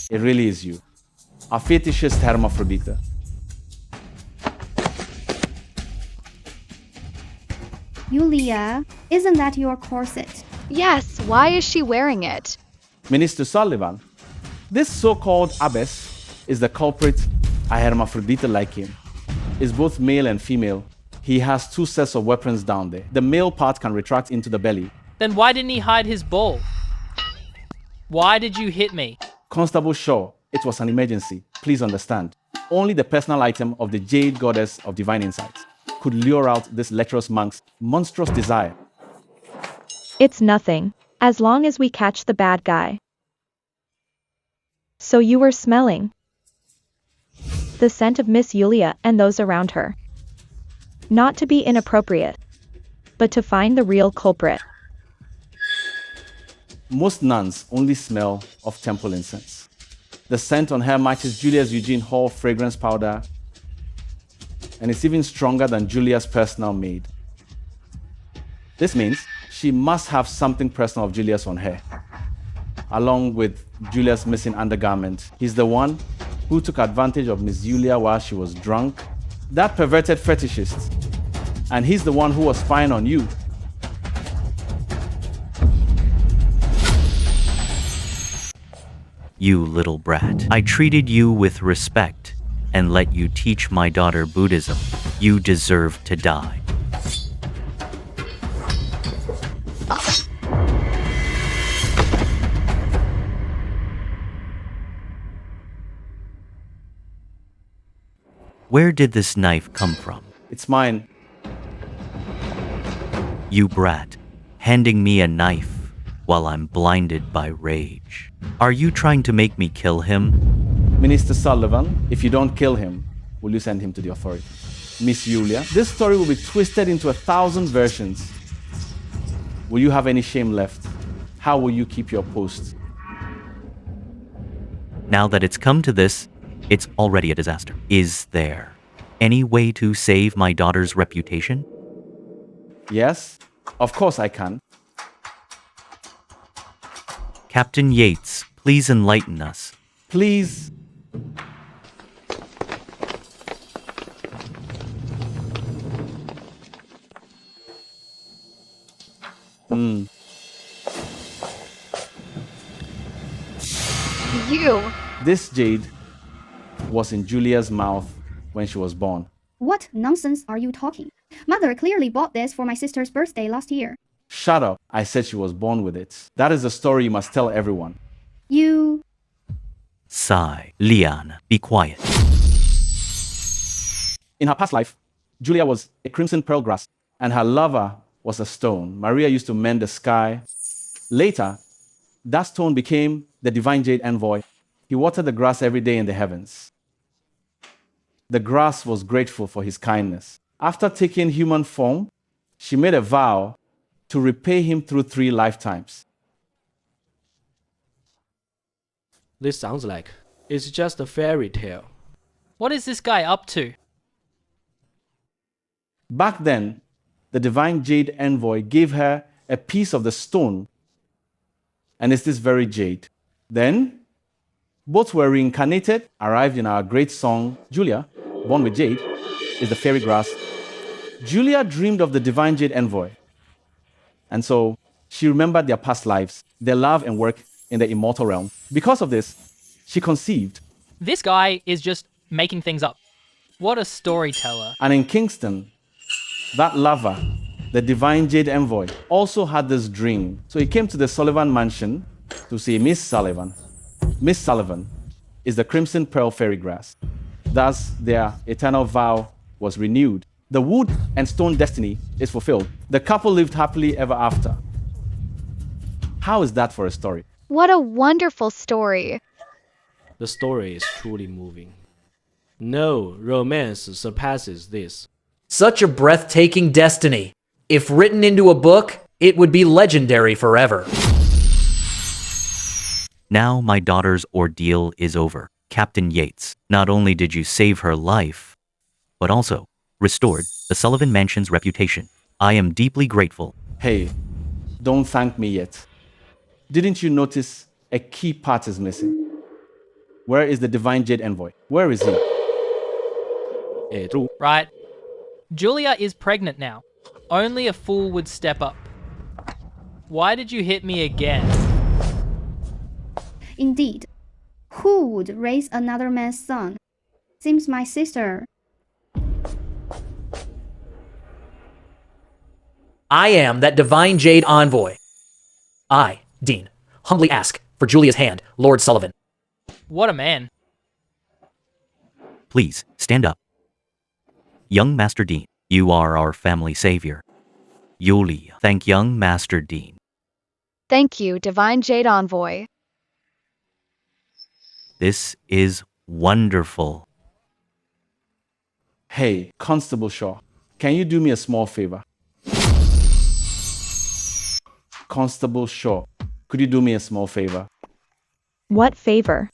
It really is you. A fetishist hermaphrodita. Yulia, isn't that your corset? Yes, why is she wearing it? Minister Sullivan, this so-called abbess is the culprit. A hermaphrodite like him. Is both male and female. He has 2 sets of weapons down there. The male part can retract into the belly. Then why didn't he hide his ball? Why did you hit me? Constable Shaw, it was an emergency. Please understand. Only the personal item of the Jade Goddess of Divine Insight could lure out this lecherous monk's monstrous desire. It's nothing, as long as we catch the bad guy. So you were smelling the scent of Miss Yulia and those around her. Not to be inappropriate, but to find the real culprit. Most nuns only smell of temple incense. The scent on her matches Julia's Eugene Hall fragrance powder, and it's even stronger than Julia's personal maid. This means she must have something personal of Julia's on her, along with Julia's missing undergarment. He's the one who took advantage of Miss Julia while she was drunk, that perverted fetishist. And he's the one who was spying on you. You little brat. I treated you with respect and let you teach my daughter Buddhism. You deserve to die. Where did this knife come from? It's mine. You brat, handing me a knife while I'm blinded by rage. Are you trying to make me kill him? Minister Sullivan, if you don't kill him, will you send him to the authorities? Miss Julia, this story will be twisted into 1,000 versions. Will you have any shame left? How will you keep your post? Now that it's come to this, it's already a disaster. Is there any way to save my daughter's reputation? Yes, of course I can. Captain Yates, please enlighten us. Please. You. This jade was in Julia's mouth when she was born. What nonsense are you talking? Mother clearly bought this for my sister's birthday last year. Shut up. I said she was born with it. That is the story you must tell everyone. You... Sigh. Liana, be quiet. In her past life, Julia was a crimson pearl grass, and her lover was a stone. Maria used to mend the sky. Later, that stone became the divine jade envoy. He watered the grass every day in the heavens. The grass was grateful for his kindness. After taking human form, she made a vow to repay him through 3 lifetimes. This sounds like it's just a fairy tale. What is this guy up to? Back then, the divine jade envoy gave her a piece of the stone, and it's this very jade. Then, both were reincarnated, arrived in our great song. Julia, born with jade, is the fairy grass. Julia dreamed of the divine jade envoy, and so she remembered their past lives, their love and work in the immortal realm. Because of this, she conceived. This guy is just making things up. What a storyteller. And in Kingston, that lover, the divine jade envoy, also had this dream. So he came to the Sullivan mansion to see Miss Sullivan. Miss Sullivan is the crimson pearl fairy grass. Thus, their eternal vow was renewed. The wood and stone destiny is fulfilled. The couple lived happily ever after. How is that for a story? What a wonderful story. The story is truly moving. No romance surpasses this. Such a breathtaking destiny. If written into a book, it would be legendary forever. Now my daughter's ordeal is over. Captain Yates, not only did you save her life, but also restored the Sullivan Mansion's reputation. I am deeply grateful. Hey, don't thank me yet. Didn't you notice a key part is missing? Where is the divine jade envoy? Where is he? True. Right. Julia is pregnant now. Only a fool would step up. Why did you hit me again? Indeed. Who would raise another man's son? Seems my sister. I am that divine jade envoy. I, Dean, humbly ask for Julia's hand, Lord Sullivan. What a man. Please, stand up. Young Master Dean, you are our family savior. Yulia, thank young Master Dean. Thank you, Divine Jade Envoy. This is wonderful. Hey, Constable Shaw, can you do me a small favor? Constable Shaw, could you do me a small favor? What favor?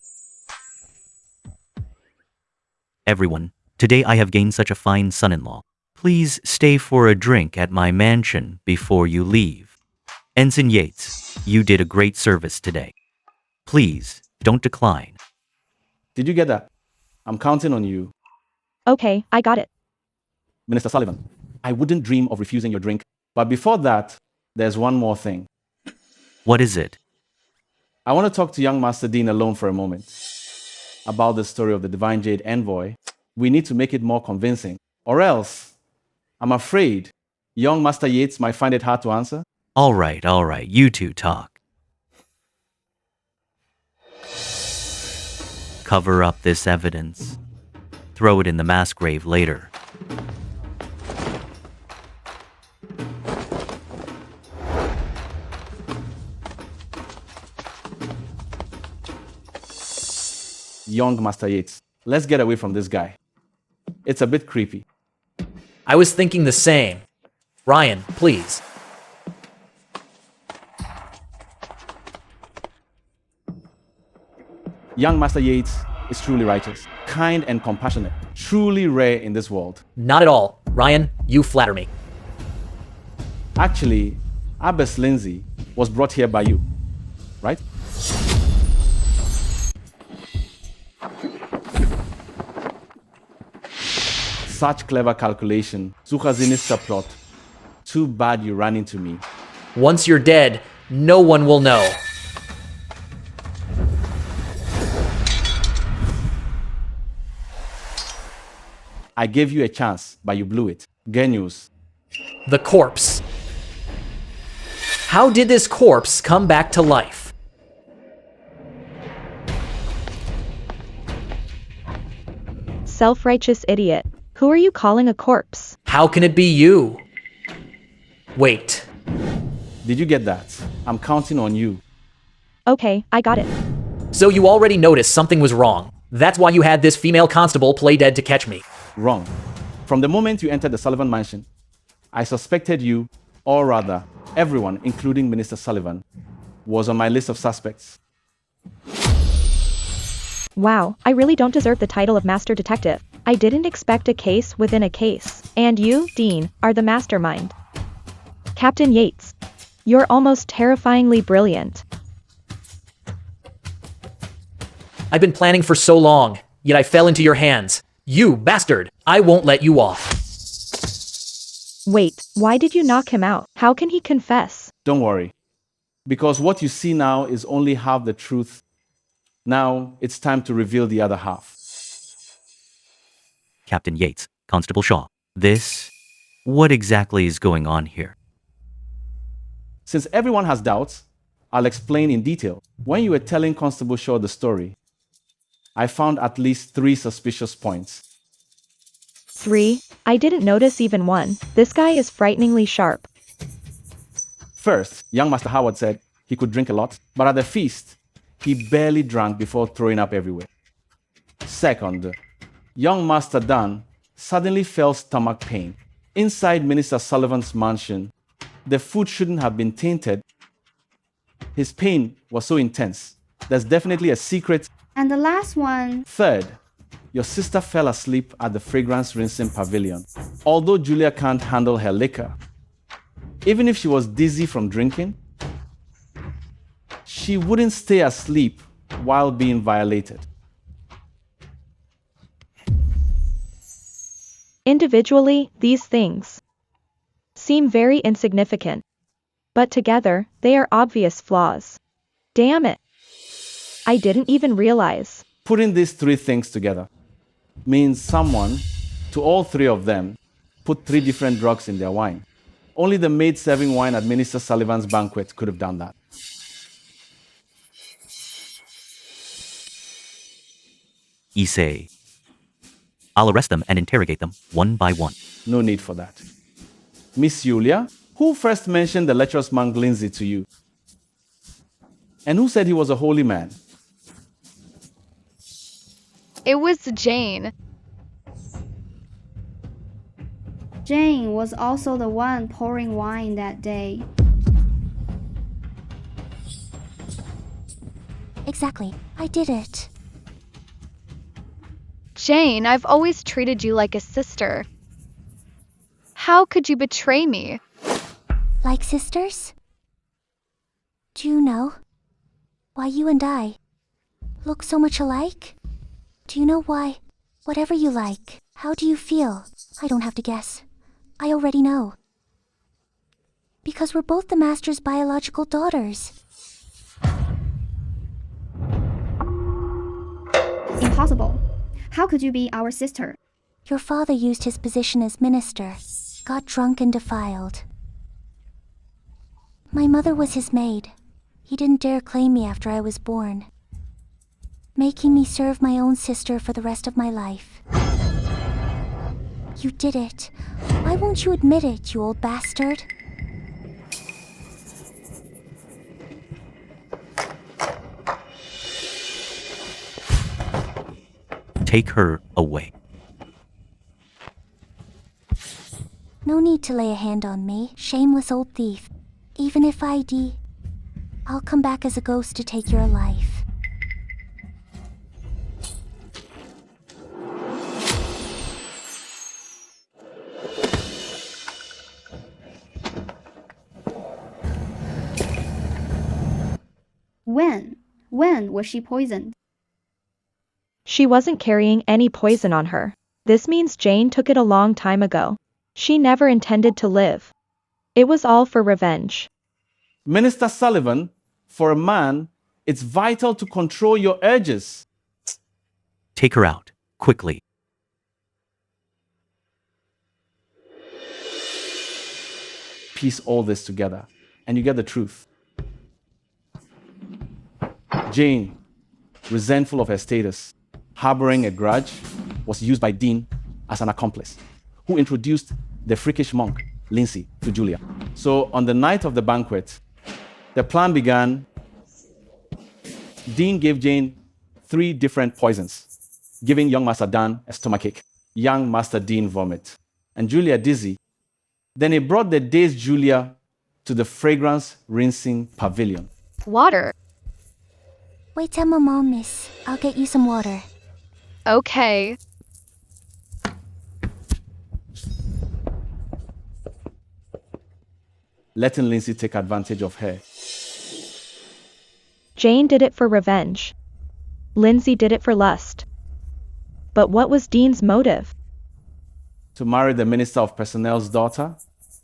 Everyone, today I have gained such a fine son-in-law. Please stay for a drink at my mansion before you leave. Ensign Yates, you did a great service today. Please, don't decline. Did you get that? I'm counting on you. Okay, I got it. Minister Sullivan, I wouldn't dream of refusing your drink, but before that, there's one more thing. What is it? I want to talk to young Master Dean alone for a moment. About the story of the Divine Jade Envoy. We need to make it more convincing. Or else, I'm afraid, young Master Yates might find it hard to answer. All right, you two talk. Cover up this evidence. Throw it in the mass grave later. Young Master Yates, let's get away from this guy. It's a bit creepy. I was thinking the same. Ryan, please. Young Master Yates is truly righteous, kind and compassionate, truly rare in this world. Not at all. Ryan, you flatter me. Actually, Abbess Lindsay was brought here by you, right? Such clever calculation, sucher sinister plot. Too bad you ran into me. Once you're dead, no one will know. I gave you a chance, but you blew it. Genius. The corpse. How did this corpse come back to life? Self-righteous idiot. Who are you calling a corpse? How can it be you? Wait. Did you get that? I'm counting on you. Okay, I got it. So you already noticed something was wrong. That's why you had this female constable play dead to catch me. Wrong. From the moment you entered the Sullivan mansion, I suspected you, or rather, everyone, including Minister Sullivan, was on my list of suspects. Wow, I really don't deserve the title of Master Detective. I didn't expect a case within a case. And you, Dean, are the mastermind. Captain Yates, you're almost terrifyingly brilliant. I've been planning for so long, yet I fell into your hands. You bastard! I won't let you off. Wait, why did you knock him out? How can he confess? Don't worry, because what you see now is only half the truth. Now it's time to reveal the other half. Captain Yates, Constable Shaw, what exactly is going on here? Since everyone has doubts, I'll explain in detail. When you were telling Constable Shaw the story, I found at least 3 suspicious points. 3? I didn't notice even one. This guy is frighteningly sharp. First, young Master Howard said he could drink a lot, but at the feast, he barely drank before throwing up everywhere. Second, young Master Dan suddenly felt stomach pain. Inside Minister Sullivan's mansion, the food shouldn't have been tainted. His pain was so intense. There's definitely a secret. And the last one. Third, your sister fell asleep at the fragrance rinsing pavilion. Although Julia can't handle her liquor, even if she was dizzy from drinking, she wouldn't stay asleep while being violated. Individually, these things seem very insignificant. But together, they are obvious flaws. Damn it. I didn't even realize. Putting these three things together means someone, to all three of them, put three different drugs in their wine. Only the maid serving wine at Minister Sullivan's banquet could have done that. Issei. I'll arrest them and interrogate them one by one. No need for that. Miss Julia, who first mentioned the lecherous monk Lindsay to you? And who said he was a holy man? It was Jane. Jane was also the one pouring wine that day. Exactly. I did it. Jane, I've always treated you like a sister. How could you betray me? Like sisters? Do you know why you and I look so much alike? Do you know why? Whatever you like, how do you feel? I don't have to guess. I already know. Because we're both the Master's biological daughters. Impossible. How could you be our sister? Your father used his position as minister, got drunk and defiled. My mother was his maid. He didn't dare claim me after I was born, making me serve my own sister for the rest of my life. You did it. Why won't you admit it, you old bastard? Take her away. No need to lay a hand on me, shameless old thief. Even if I'll come back as a ghost to take your life. When was she poisoned? She wasn't carrying any poison on her. This means Jane took it a long time ago. She never intended to live. It was all for revenge. Minister Sullivan, for a man, it's vital to control your urges. Take her out, quickly. Piece all this together, and you get the truth. Jane, resentful of her status, harboring a grudge, was used by Dean as an accomplice, who introduced the freakish monk, Lindsay, to Julia. So on the night of the banquet, the plan began. Dean gave Jane 3 different poisons, giving young Master Dan a stomachache, young Master Dean vomit, and Julia dizzy. Then he brought the dazed Julia to the fragrance rinsing pavilion. Water. Wait a moment, miss. I'll get you some water. Okay. Letting Lindsay take advantage of her. Jane did it for revenge. Lindsay did it for lust. But what was Dean's motive? To marry the Minister of Personnel's daughter?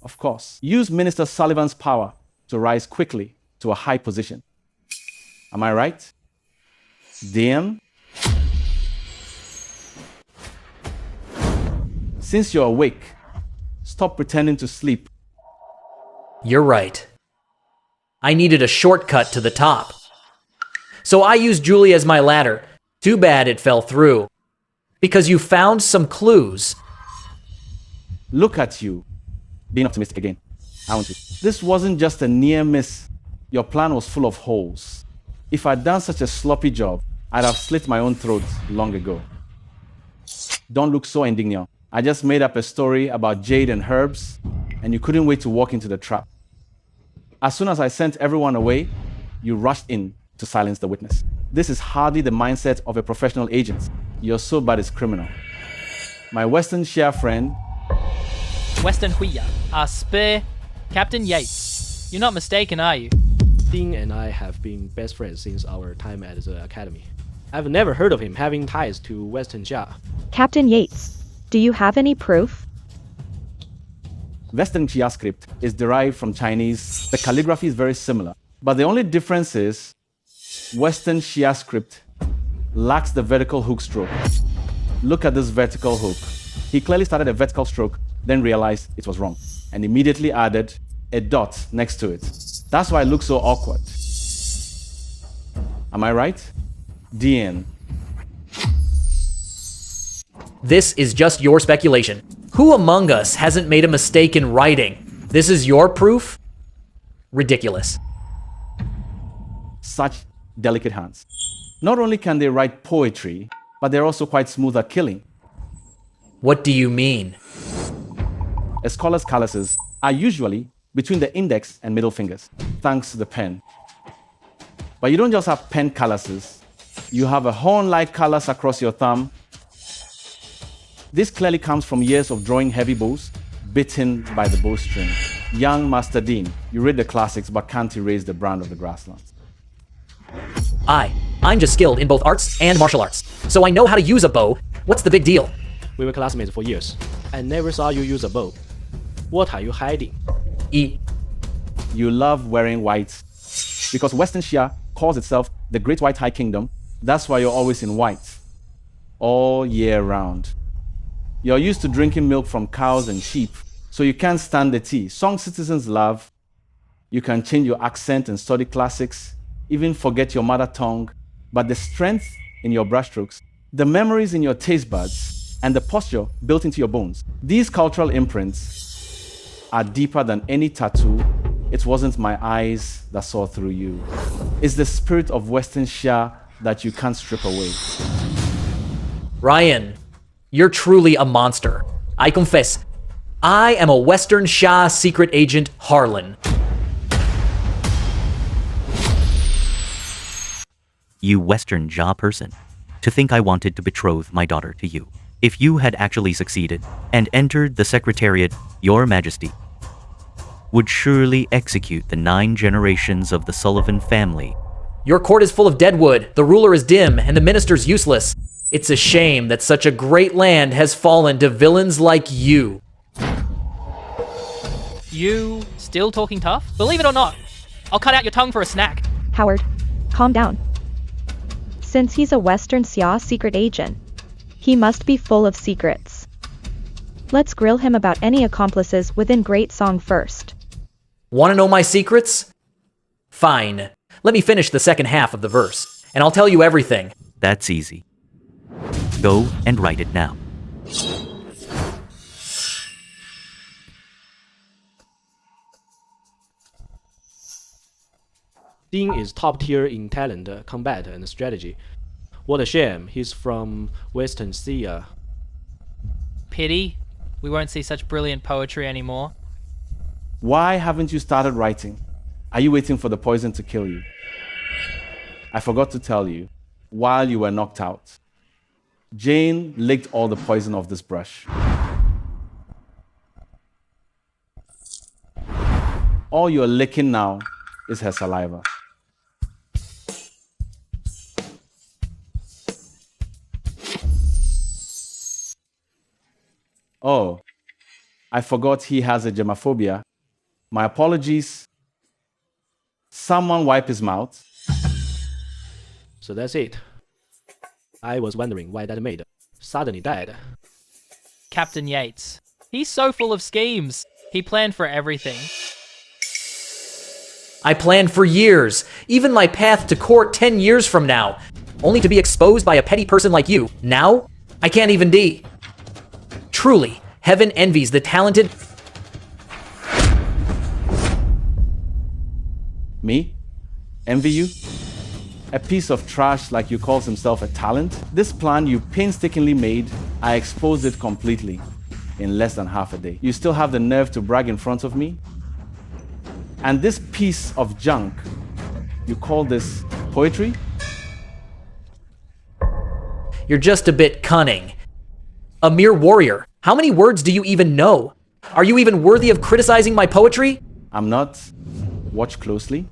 Of course. Use Minister Sullivan's power to rise quickly to a high position. Am I right? Dean? Since you're awake, stop pretending to sleep. You're right. I needed a shortcut to the top. So I used Julie as my ladder. Too bad it fell through. Because you found some clues. Look at you, being optimistic again, aren't you? This wasn't just a near miss. Your plan was full of holes. If I'd done such a sloppy job, I'd have slit my own throat long ago. Don't look so indignant. I just made up a story about jade and herbs, and you couldn't wait to walk into the trap. As soon as I sent everyone away, you rushed in to silence the witness. This is hardly the mindset of a professional agent. You're so bad it's criminal. My Western Share friend... Western Huya, Spare, Captain Yates. You're not mistaken, are you? Dean and I have been best friends since our time at the academy. I've never heard of him having ties to Western Xia. Captain Yates, do you have any proof? Western Xia script is derived from Chinese. The calligraphy is very similar. But the only difference is Western Xia script lacks the vertical hook stroke. Look at this vertical hook. He clearly started a vertical stroke, then realized it was wrong, and immediately added a dot next to it. That's why it looks so awkward. Am I right? DN. This is just your speculation. Who among us hasn't made a mistake in writing? This is your proof? Ridiculous. Such delicate hands. Not only can they write poetry, but they're also quite smooth at killing. What do you mean? A scholar's calluses are usually between the index and middle fingers, thanks to the pen. But you don't just have pen calluses, you have a horn-like callus across your thumb. This clearly comes from years of drawing heavy bows, bitten by the bowstring. Young Master Dean, you read the classics but can't erase the brand of the grasslands. I'm just skilled in both arts and martial arts, so I know how to use a bow. What's the big deal? We were classmates for years. I never saw you use a bow. What are you hiding? You love wearing white. Because Western Xia calls itself the Great White High Kingdom, that's why you're always in white. All year round. You're used to drinking milk from cows and sheep, so you can't stand the tea. Song citizens love. You can change your accent and study classics, even forget your mother tongue, but the strength in your brushstrokes, the memories in your taste buds, and the posture built into your bones, these cultural imprints are deeper than any tattoo. It wasn't my eyes that saw through you. It's the spirit of Western Xia that you can't strip away. Ryan, you're truly a monster. I confess, I am a Western Xia secret agent Harlan. You Western Xia person. To think I wanted to betroth my daughter to you. If you had actually succeeded and entered the Secretariat, Your Majesty would surely execute the 9 generations of the Sullivan family. Your court is full of deadwood, the ruler is dim, and the minister's useless. It's a shame that such a great land has fallen to villains like you. You still talking tough? Believe it or not, I'll cut out your tongue for a snack. Howard, calm down. Since he's a Western Xia secret agent, he must be full of secrets. Let's grill him about any accomplices within Great Song first. Want to know my secrets? Fine. Let me finish the second half of the verse, and I'll tell you everything. That's easy. Go and write it now. Dean is top tier in talent, combat, and strategy. What a shame, he's from Western Xia. Pity. We won't see such brilliant poetry anymore. Why haven't you started writing? Are you waiting for the poison to kill you? I forgot to tell you, while you were knocked out, Jane licked all the poison off this brush. All you're licking now is her saliva. Oh, I forgot he has a germophobia. My apologies. Someone wipe his mouth. So that's it. I was wondering why that maid suddenly died. Captain Yates. He's so full of schemes. He planned for everything. I planned for years, even my path to court 10 years from now, only to be exposed by a petty person like you. Now, I can't even D. Truly, heaven envies the talented... Me? Envy you? A piece of trash like you calls himself a talent? This plan you painstakingly made, I exposed it completely in less than half a day. You still have the nerve to brag in front of me? And this piece of junk, you call this poetry? You're just a bit cunning. A mere warrior. How many words do you even know? Are you even worthy of criticizing my poetry? I'm not. Watch closely.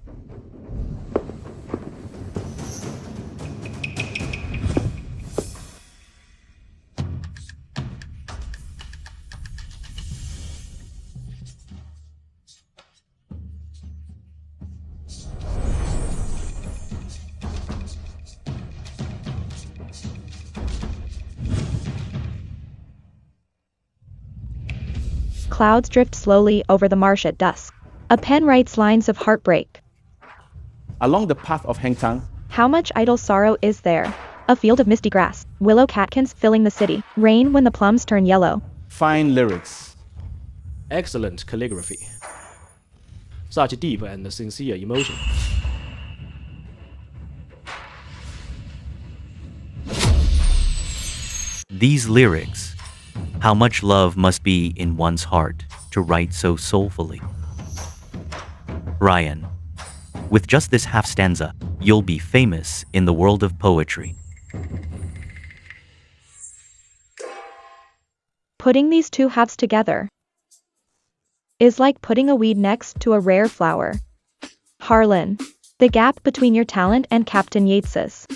Clouds drift slowly over the marsh at dusk. A pen writes lines of heartbreak. Along the path of Hengtang, How much idle sorrow is there? A field of misty grass, willow catkins filling the city, rain when the plums turn yellow. fine lyrics. Excellent calligraphy. Such deep and sincere emotion. These lyrics, how much love must be in one's heart to write so soulfully. Ryan, with just this half stanza, you'll be famous in the world of poetry. Putting these two halves together is like putting a weed next to a rare flower. Harlan, the gap between your talent and Captain Yates's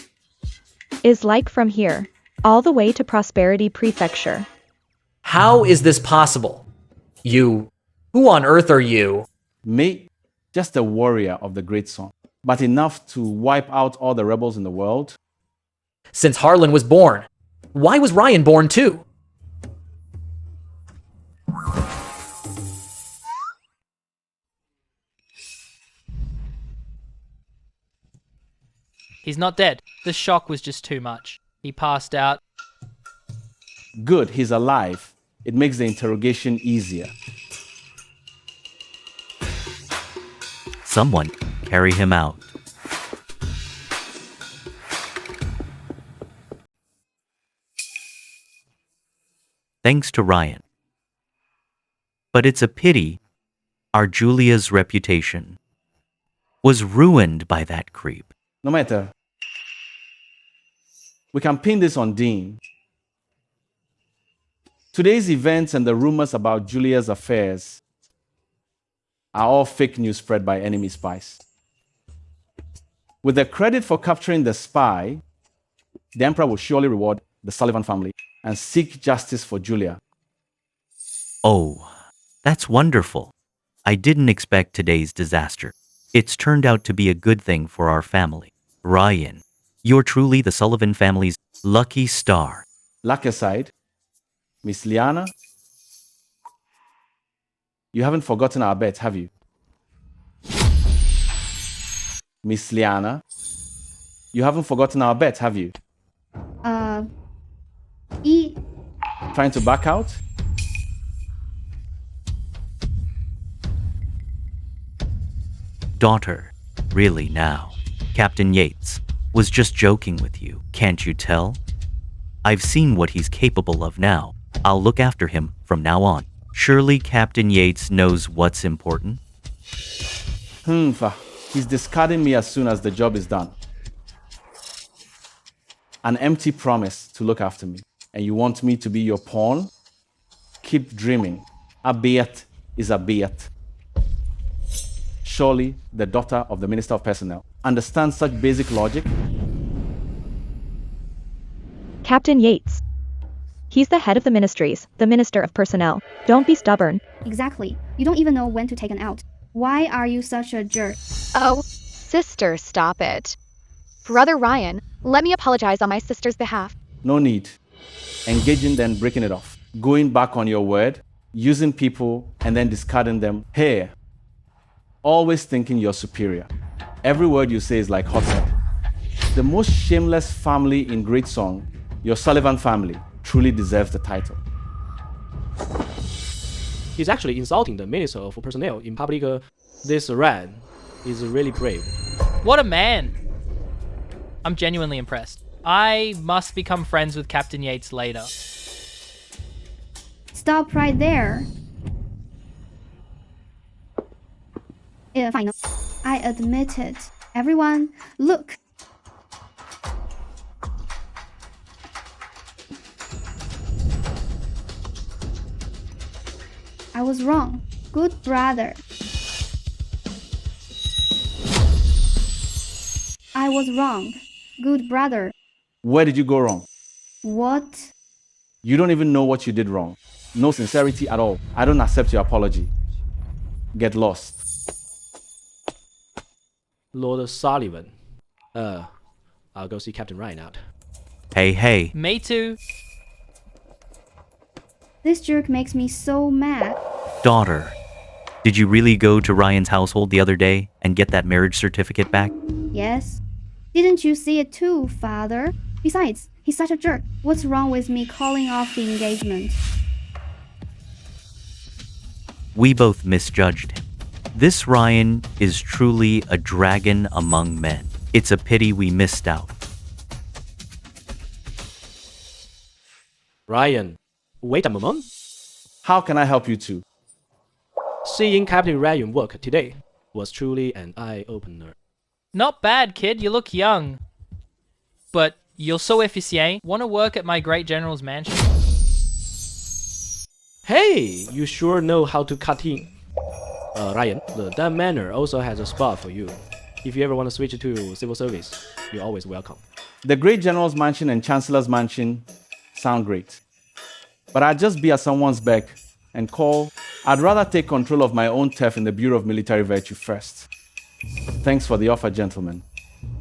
is like from here all the way to Prosperity Prefecture. How is this possible? You. Who on earth are you? Me, just a warrior of the great song, but enough to wipe out all the rebels in the world. Since Harlan was born, why was Ryan born too? He's not dead. The shock was just too much. He passed out. Good, he's alive. It makes the interrogation easier. Someone carry him out. Thanks to Ryan. But it's a pity our Julia's reputation was ruined by that creep. No matter. We can pin this on Dean. Today's events and the rumors about Julia's affairs are all fake news spread by enemy spies. With the credit for capturing the spy, the Emperor will surely reward the Sullivan family and seek justice for Julia. Oh, that's wonderful. I didn't expect today's disaster. It's turned out to be a good thing for our family. Ryan, you're truly the Sullivan family's lucky star. Luck aside, Miss Liana, you haven't forgotten our bet, have you? Miss Liana, you haven't forgotten our bet, have you? Trying to back out? Daughter, really now. Captain Yates was just joking with you, can't you tell? I've seen what he's capable of now. I'll look after him from now on. Surely Captain Yates knows what's important? He's discarding me as soon as the job is done. An empty promise to look after me. And you want me to be your pawn? Keep dreaming. A bet is a bet. Surely the daughter of the Minister of Personnel understands such basic logic? Captain Yates. He's the head of the ministries, the Minister of Personnel. Don't be stubborn. Exactly. You don't even know when to take an out. Why are you such a jerk? Oh, sister, stop it. Brother Ryan, let me apologize on my sister's behalf. No need. Engaging, then breaking it off. Going back on your word, using people, and then discarding them. Here. Always thinking you're superior. Every word you say is like hot sauce. The most shameless family in great song, your Sullivan family, truly deserves the title. He's actually insulting the Minister of Personnel in public. This Ran is really brave. What a man! I'm genuinely impressed. I must become friends with Captain Yates later. Stop right there. Fine. I admit it. Everyone, look. I was wrong. Good brother. I was wrong. Good brother. Where did you go wrong? What? You don't even know what you did wrong. No sincerity at all. I don't accept your apology. Get lost. Lord Sullivan. I'll go see Captain Ryan out. Hey. Me too. This jerk makes me so mad. Daughter, did you really go to Ryan's household the other day and get that marriage certificate back? Yes. Didn't you see it too, father? Besides, he's such a jerk. What's wrong with me calling off the engagement? We both misjudged him. This Ryan is truly a dragon among men. It's a pity we missed out. Ryan, wait a moment. How can I help you two? Seeing Captain Ryan work today was truly an eye-opener. Not bad, kid. You look young. But you're so efficient. Want to work at my great general's mansion? Hey, you sure know how to cut in. Ryan, the Dan Manor also has a spot for you. If you ever want to switch to civil service, you're always welcome. The Great General's Mansion and Chancellor's Mansion sound great. But I'd just be at someone's beck and call. I'd rather take control of my own turf in the Bureau of Military Virtue first. Thanks for the offer, gentlemen.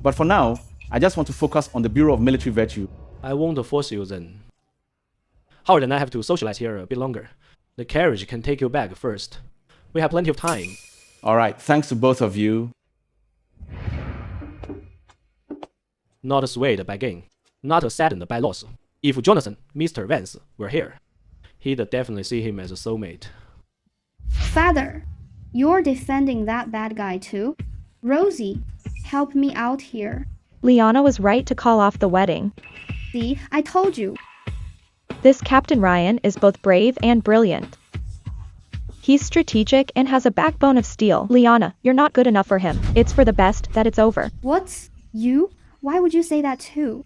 But for now, I just want to focus on the Bureau of Military Virtue. I won't force you then. Howard and I have to socialize here a bit longer. The carriage can take you back first. We have plenty of time. All right, thanks to both of you. Not swayed by gain, not saddened by loss. If Jonathan, Mr. Vance, were here, he'd definitely see him as a soulmate. Father, you're defending that bad guy too? Rosie, help me out here. Liana was right to call off the wedding. See, I told you. This Captain Ryan is both brave and brilliant. He's strategic and has a backbone of steel. Liana, you're not good enough for him. It's for the best that it's over. What? You? Why would you say that too?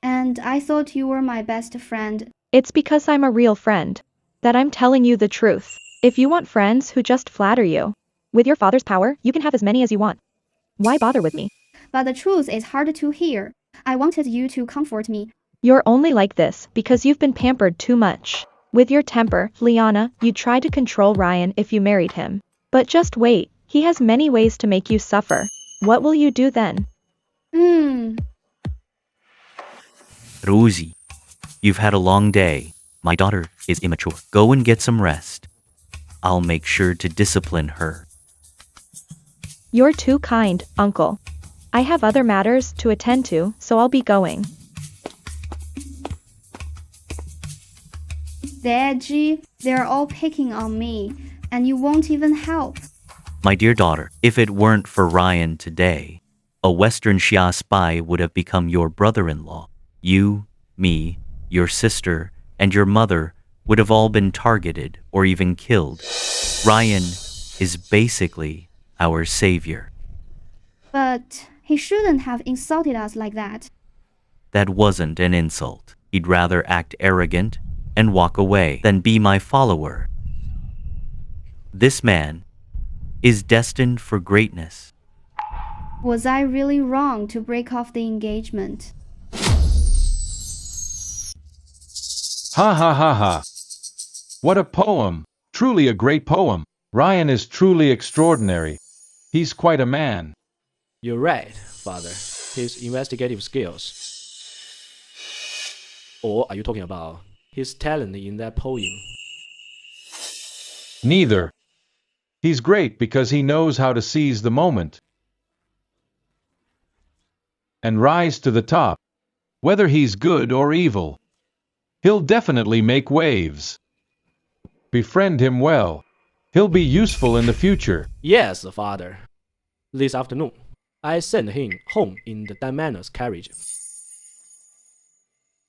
And I thought you were my best friend. It's because I'm a real friend that I'm telling you the truth. If you want friends who just flatter you, with your father's power, you can have as many as you want. Why bother with me? But the truth is harder to hear. I wanted you to comfort me. You're only like this because you've been pampered too much. With your temper, Liana, you'd try to control Ryan if you married him. But just wait, he has many ways to make you suffer. What will you do then? Rosie, you've had a long day. My daughter is immature. Go and get some rest. I'll make sure to discipline her. You're too kind, Uncle. I have other matters to attend to, so I'll be going. Daddy, they're all picking on me, and you won't even help. My dear daughter, if it weren't for Ryan today, a Western Xia spy would have become your brother-in-law. You, me, your sister, and your mother would have all been targeted or even killed. Ryan is basically our savior. But he shouldn't have insulted us like that. That wasn't an insult. He'd rather act arrogant and walk away than be my follower. This man is destined for greatness. Was I really wrong to break off the engagement? Ha ha ha ha. What a poem. Truly a great poem. Ryan is truly extraordinary. He's quite a man. You're right, Father. His investigative skills. Or are you talking about his talent in that poem? Neither. He's great because he knows how to seize the moment and rise to the top. Whether he's good or evil, he'll definitely make waves. Befriend him well. He'll be useful in the future. Yes, Father. This afternoon, I sent him home in the Dan Manor's carriage.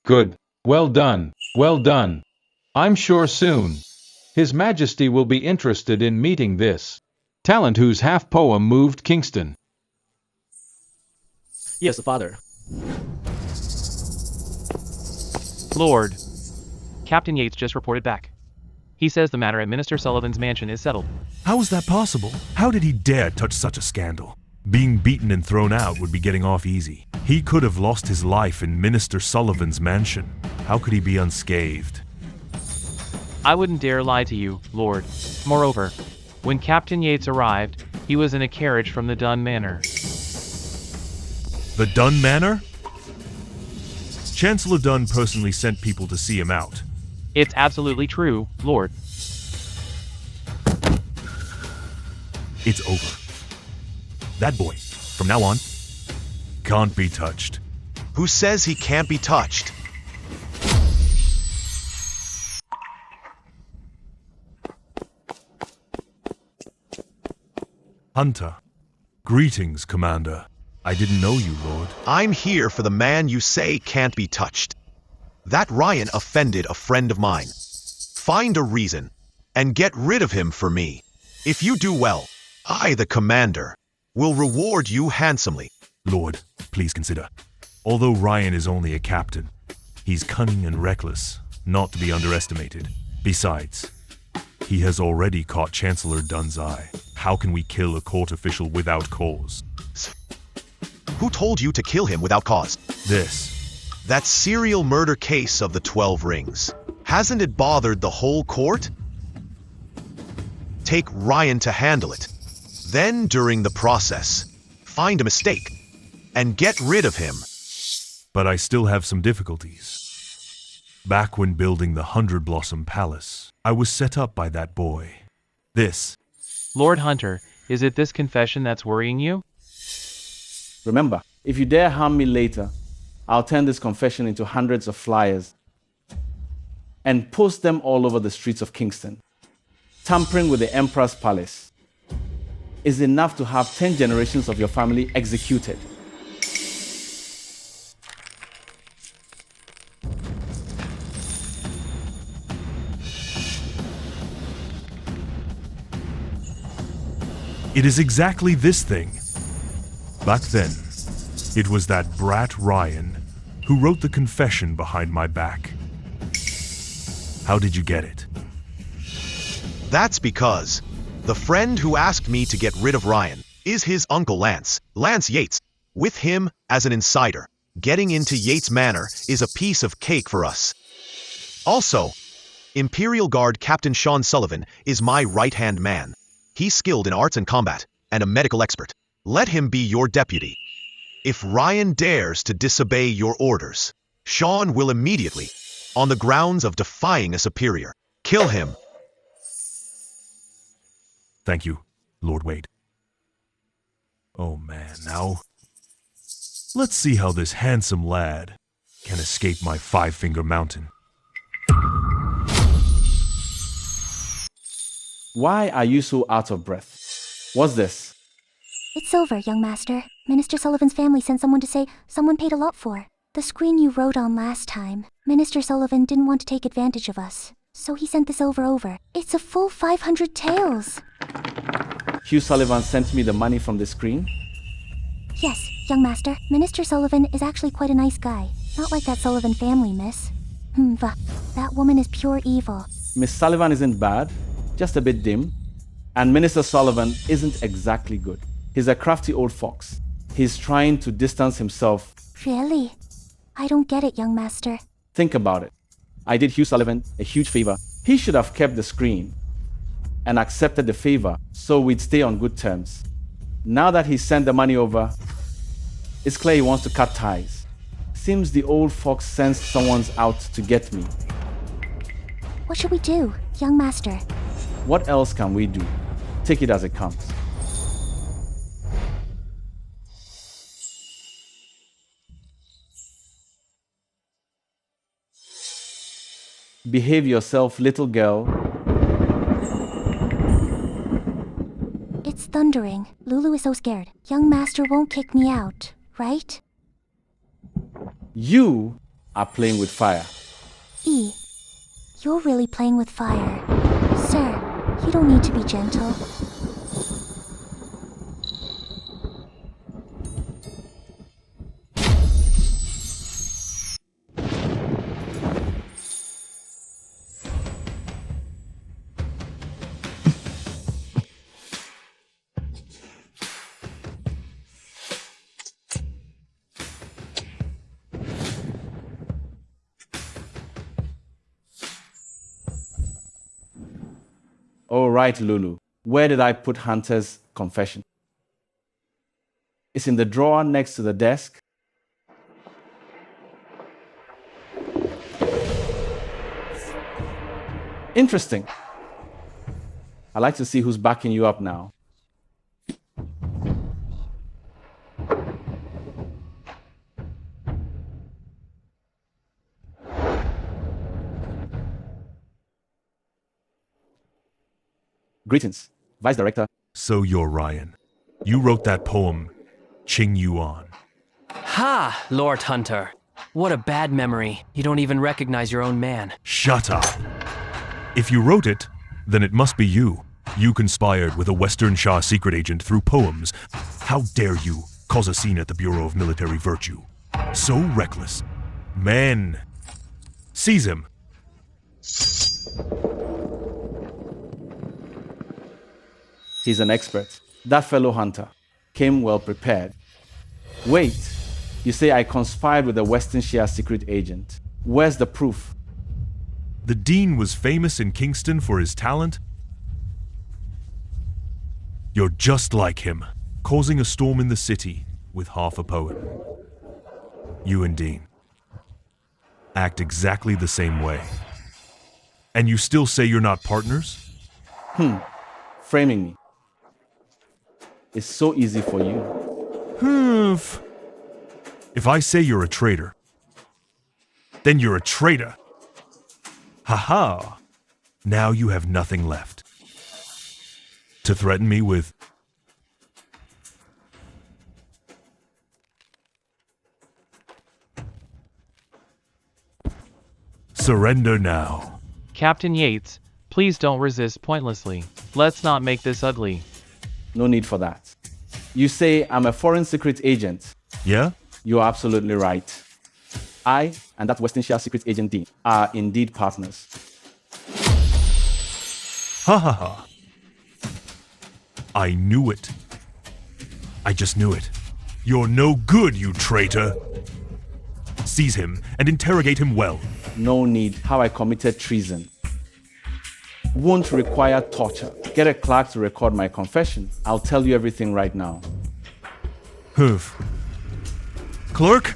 Good. Well done. Well done. I'm sure soon His Majesty will be interested in meeting this talent whose half-poem moved Kingston. Yes, Father. Lord, Captain Yates just reported back. He says the matter at Minister Sullivan's mansion is settled. How is that possible? How did he dare touch such a scandal? Being beaten and thrown out would be getting off easy. He could have lost his life in Minister Sullivan's mansion. How could he be unscathed? I wouldn't dare lie to you, Lord. Moreover, when Captain Yates arrived, he was in a carriage from the Dunn Manor. The Dunn Manor? Chancellor Dunn personally sent people to see him out. It's absolutely true, Lord. It's over. That boy, from now on, can't be touched. Who says he can't be touched? Hunter. Greetings, Commander. I didn't know you, Lord. I'm here for the man you say can't be touched. That Ryan offended a friend of mine. Find a reason, and get rid of him for me. If you do well, I, the Commander, will reward you handsomely. Lord, please consider. Although Ryan is only a captain, he's cunning and reckless, not to be underestimated. Besides, he has already caught Chancellor Dunn's eye. How can we kill a court official without cause? Who told you to kill him without cause? This. That serial murder case of the 12 rings. Hasn't it bothered the whole court? Take Ryan to handle it. Then, during the process, find a mistake and get rid of him. But I still have some difficulties. Back when building the 100 Blossom Palace, I was set up by that boy. This. Lord Hunter, is it this confession that's worrying you? Remember, if you dare harm me later, I'll turn this confession into hundreds of flyers and post them all over the streets of Kingston. Tampering with the Emperor's palace is enough to have 10 generations of your family executed. It is exactly this thing. Back then, it was that brat Ryan who wrote the confession behind my back. How did you get it? That's because the friend who asked me to get rid of Ryan is his uncle Lance, Lance Yates. With him as an insider, getting into Yates Manor is a piece of cake for us. Also, Imperial Guard Captain Sean Sullivan is my right-hand man. He's skilled in arts and combat, and a medical expert. Let him be your deputy. If Ryan dares to disobey your orders, Sean will immediately, on the grounds of defying a superior, kill him. Thank you, Lord Wade. Oh man, now, let's see how this handsome lad can escape my five-finger mountain. Why are you so out of breath? What's this? It's over, young master. Minister Sullivan's family sent someone to say someone paid a lot for. The screen you wrote on last time. Minister Sullivan didn't want to take advantage of us, so he sent this over. It's a full 500 taels. Hugh Sullivan sent me the money from the screen? Yes, young master. Minister Sullivan is actually quite a nice guy. Not like that Sullivan family, miss. That woman is pure evil. Miss Sullivan isn't bad, just a bit dim. And Minister Sullivan isn't exactly good. He's a crafty old fox. He's trying to distance himself. Really? I don't get it, young master. Think about it. I did Hugh Sullivan a huge favor. He should have kept the screen and accepted the favor so we'd stay on good terms. Now that he sent the money over, it's clear he wants to cut ties. Seems the old fox sensed someone's out to get me. What should we do, young master? What else can we do? Take it as it comes. Behave yourself, little girl. It's thundering. Lulu is so scared. Young master won't kick me out, right? You are playing with fire. You're really playing with fire. Sir, you don't need to be gentle. Oh, right, Lulu. Where did I put Hunter's confession? It's in the drawer next to the desk. Interesting. I'd like to see who's backing you up now. Greetings, Vice Director. So you're Ryan. You wrote that poem, Ching Yuan. Ha, Lord Hunter. What a bad memory. You don't even recognize your own man. Shut up. If you wrote it, then it must be you. You conspired with a Western Shah secret agent through poems. How dare you cause a scene at the Bureau of Military Virtue? So reckless. Man. Seize him. He's an expert. That fellow Hunter came well prepared. Wait, you say I conspired with a Western Shia secret agent. Where's the proof? The Dean was famous in Kingston for his talent. You're just like him, causing a storm in the city with half a poem. You and Dean act exactly the same way. And you still say you're not partners? Framing me. It's so easy for you. If I say you're a traitor, then you're a traitor. Ha-ha! Now you have nothing left. To threaten me with... Surrender now. Captain Yates, please don't resist pointlessly. Let's not make this ugly. No need for that. You say I'm a foreign secret agent. Yeah? You're absolutely right. I and that Western Shia secret agent Dean are indeed partners. Ha ha ha. I knew it. I just knew it. You're no good, you traitor. Seize him and interrogate him well. No need. How I committed treason won't require torture. Get a clerk to record my confession. I'll tell you everything right now. Clerk,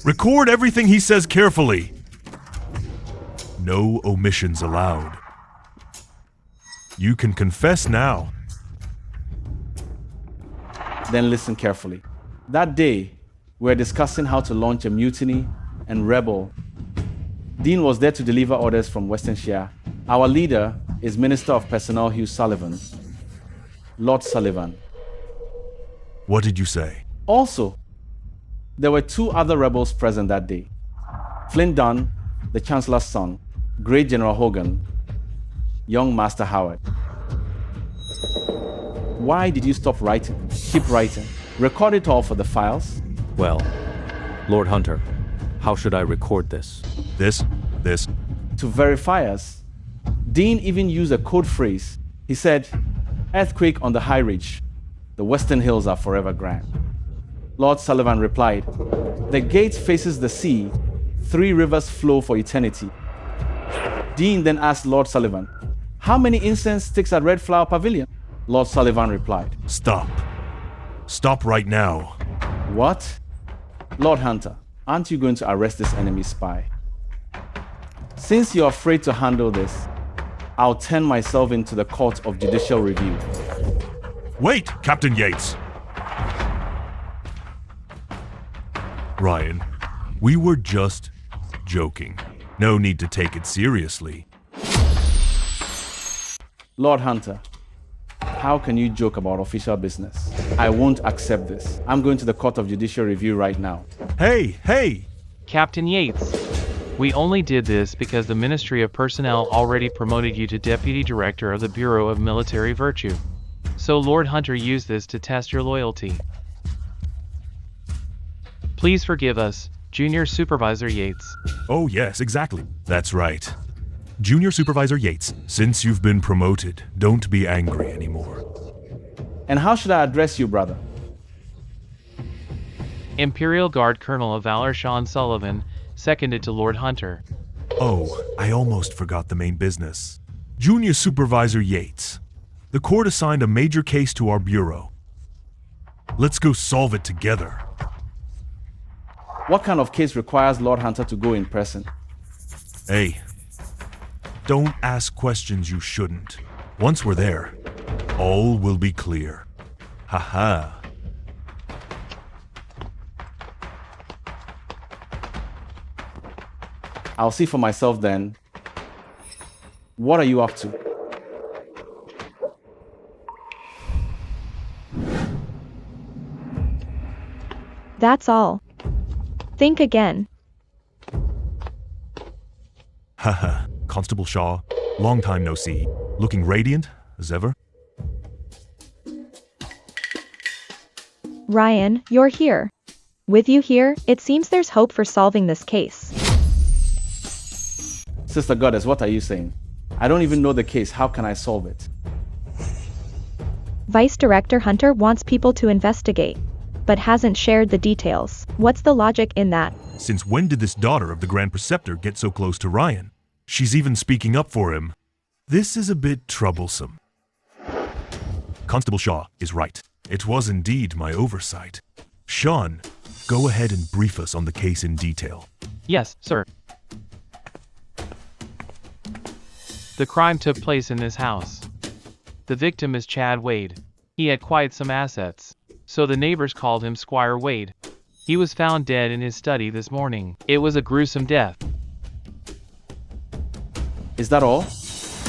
record everything he says carefully. No omissions allowed. You can confess now. Then listen carefully. That day, we were discussing how to launch a mutiny and rebel. Dean was there to deliver orders from Western Shia. Our leader is Minister of Personnel Hugh Sullivan. Lord Sullivan. What did you say? Also, there were two other rebels present that day. Flint Dunn, the Chancellor's son, Great General Hogan, young Master Howard. Why did you stop writing? Keep writing. Record it all for the files. Well, Lord Hunter, how should I record this? This. To verify us, Dean even used a code phrase. He said, "Earthquake on the high ridge. The western hills are forever grand." Lord Sullivan replied, "The gate faces the sea. 3 rivers flow for eternity." Dean then asked Lord Sullivan, "How many incense sticks at Red Flower Pavilion?" Lord Sullivan replied, Stop. Stop right now. "What? Lord Hunter, aren't you going to arrest this enemy spy? Since you're afraid to handle this, I'll turn myself into the Court of Judicial Review." Wait, Captain Yates. Ryan, we were just joking. No need to take it seriously. Lord Hunter, how can you joke about official business? I won't accept this. I'm going to the Court of Judicial Review right now. Hey! Captain Yates, we only did this because the Ministry of Personnel already promoted you to Deputy Director of the Bureau of Military Virtue. So Lord Hunter used this to test your loyalty. Please forgive us, Junior Supervisor Yates. Oh yes, exactly. That's right. Junior Supervisor Yates, since you've been promoted, don't be angry anymore. And how should I address you, brother? Imperial Guard Colonel of Valor Sean Sullivan, seconded to Lord Hunter. Oh, I almost forgot the main business. Junior Supervisor Yates, the court assigned a major case to our bureau. Let's go solve it together. What kind of case requires Lord Hunter to go in person? Hey, Don't ask questions you shouldn't. Once we're there, all will be clear. Haha. I'll see for myself then. What are you up to? That's all. Think again. Haha. Constable Shaw, long time no see. Looking radiant as ever. Ryan, you're here. With you here, it seems there's hope for solving this case. Sister Goddess, what are you saying? I don't even know the case. How can I solve it? Vice Director Hunter wants people to investigate, but hasn't shared the details. What's the logic in that? Since when did this daughter of the Grand Preceptor get so close to Ryan? She's even speaking up for him. This is a bit troublesome. Constable Shaw is right. It was indeed my oversight. Sean, go ahead and brief us on the case in detail. Yes, sir. The crime took place in this house. The victim is Chad Wade. He had quite some assets, so the neighbors called him Squire Wade. He was found dead in his study this morning. It was a gruesome death. Is that all?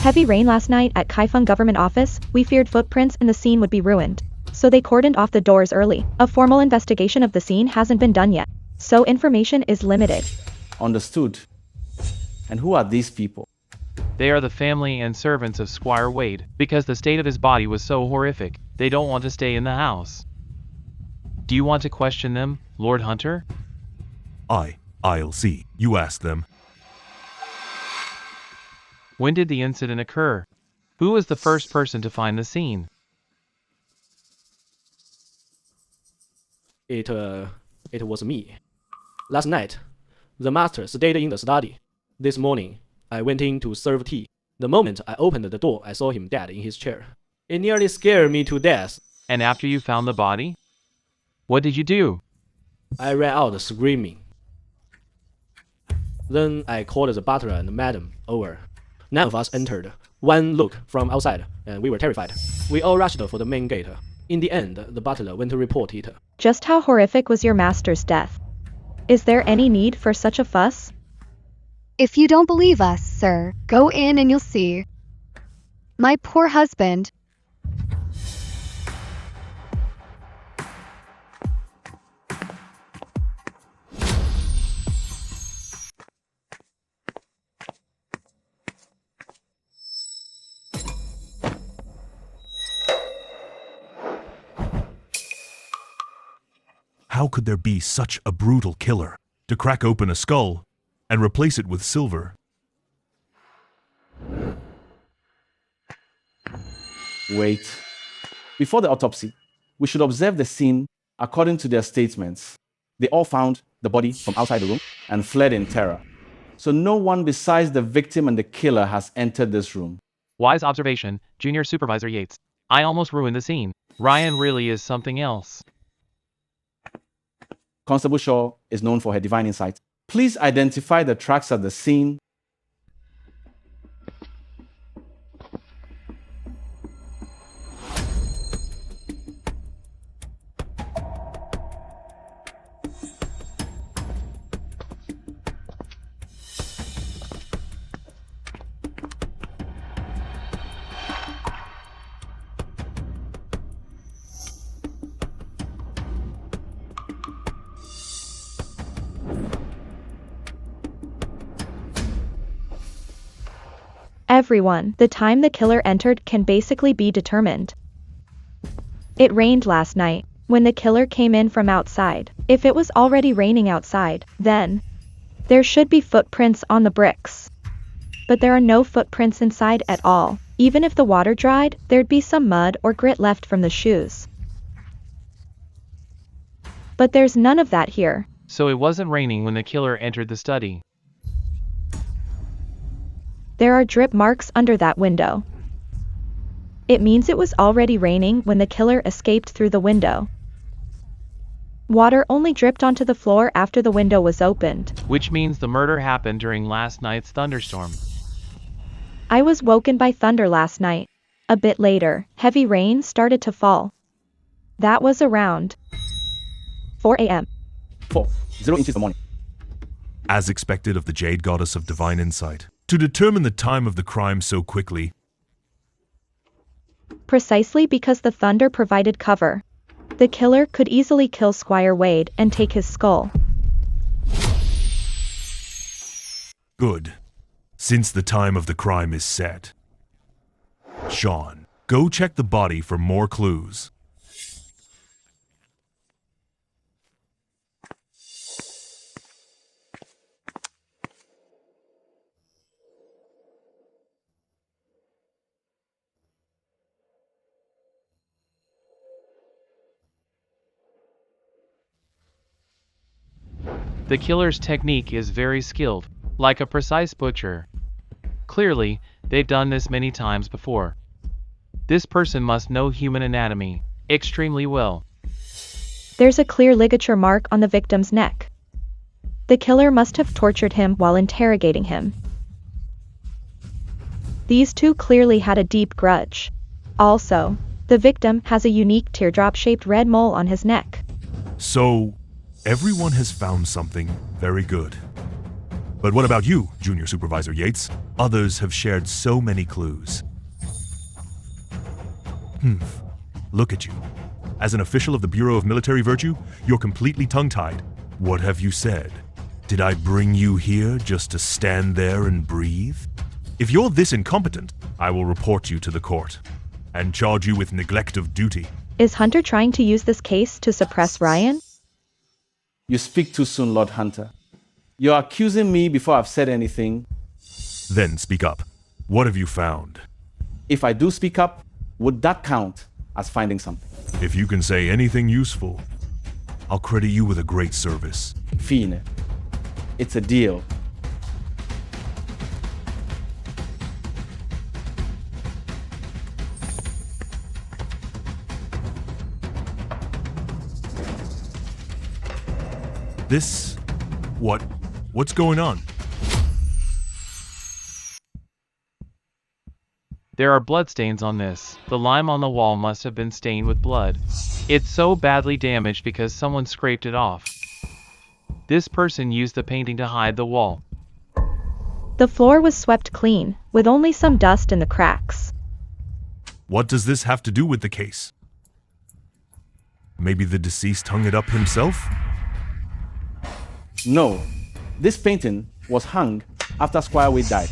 Heavy rain last night at Kaifeng government office. We feared footprints in the scene would be ruined, so they cordoned off the doors early. A formal investigation of the scene hasn't been done yet, so information is limited. Understood. And who are these people? They are the family and servants of Squire Wade. Because the state of his body was so horrific, they don't want to stay in the house. Do you want to question them, Lord Hunter? I'll see. You ask them. When did the incident occur? Who was the first person to find the scene? It was me. Last night, the master stayed in the study. This morning, I went in to serve tea. The moment I opened the door, I saw him dead in his chair. It nearly scared me to death. And after you found the body? What did you do? I ran out screaming. Then I called the butler and madam over. None of us entered. One look from outside, and we were terrified. We all rushed for the main gate. In the end, the butler went to report it. Just how horrific was your master's death? Is there any need for such a fuss? If you don't believe us, sir, go in and you'll see. My poor husband. How could there be such a brutal killer to crack open a skull and replace it with silver? Wait. Before the autopsy, we should observe the scene according to their statements. They all found the body from outside the room and fled in terror. So no one besides the victim and the killer has entered this room. Wise observation, Junior Supervisor Yates. I almost ruined the scene. Ryan really is something else. Constable Shaw is known for her divine insight. Please identify the tracks at the scene. Everyone, the time the killer entered can basically be determined. It rained last night, when the killer came in from outside. If it was already raining outside, then there should be footprints on the bricks. But there are no footprints inside at all. Even if the water dried, there'd be some mud or grit left from the shoes. But there's none of that here. So it wasn't raining when the killer entered the study. There are drip marks under that window. It means it was already raining when the killer escaped through the window. Water only dripped onto the floor after the window was opened. Which means the murder happened during last night's thunderstorm. I was woken by thunder last night. A bit later, heavy rain started to fall. That was around 4 a.m. 0 inches in the morning. As expected of the Jade Goddess of Divine Insight. To determine the time of the crime so quickly, Precisely because the thunder provided cover. The killer could easily kill Squire Wade and take his skull. good. Since the time of the crime is set. Sean, go check the body for more clues. The killer's technique is very skilled, like a precise butcher. Clearly, they've done this many times before. This person must know human anatomy extremely well. There's a clear ligature mark on the victim's neck. The killer must have tortured him while interrogating him. These two clearly had a deep grudge. Also, the victim has a unique teardrop-shaped red mole on his neck. So, everyone has found something very good. But what about you, Junior Supervisor Yates? Others have shared so many clues. Look at you. As an official of the Bureau of Military Virtue, you're completely tongue-tied. What have you said? Did I bring you here just to stand there and breathe? If you're this incompetent, I will report you to the court and charge you with neglect of duty. Is Hunter trying to use this case to suppress Ryan? You speak too soon, Lord Hunter. You're accusing me before I've said anything. Then speak up. What have you found? If I do speak up, would that count as finding something? If you can say anything useful, I'll credit you with a great service. Fine. It's a deal. This... What's going on? There are bloodstains on this. The lime on the wall must have been stained with blood. It's so badly damaged because someone scraped it off. This person used the painting to hide the wall. The floor was swept clean, with only some dust in the cracks. What does this have to do with the case? Maybe the deceased hung it up himself? No. This painting was hung after Squire Wade died.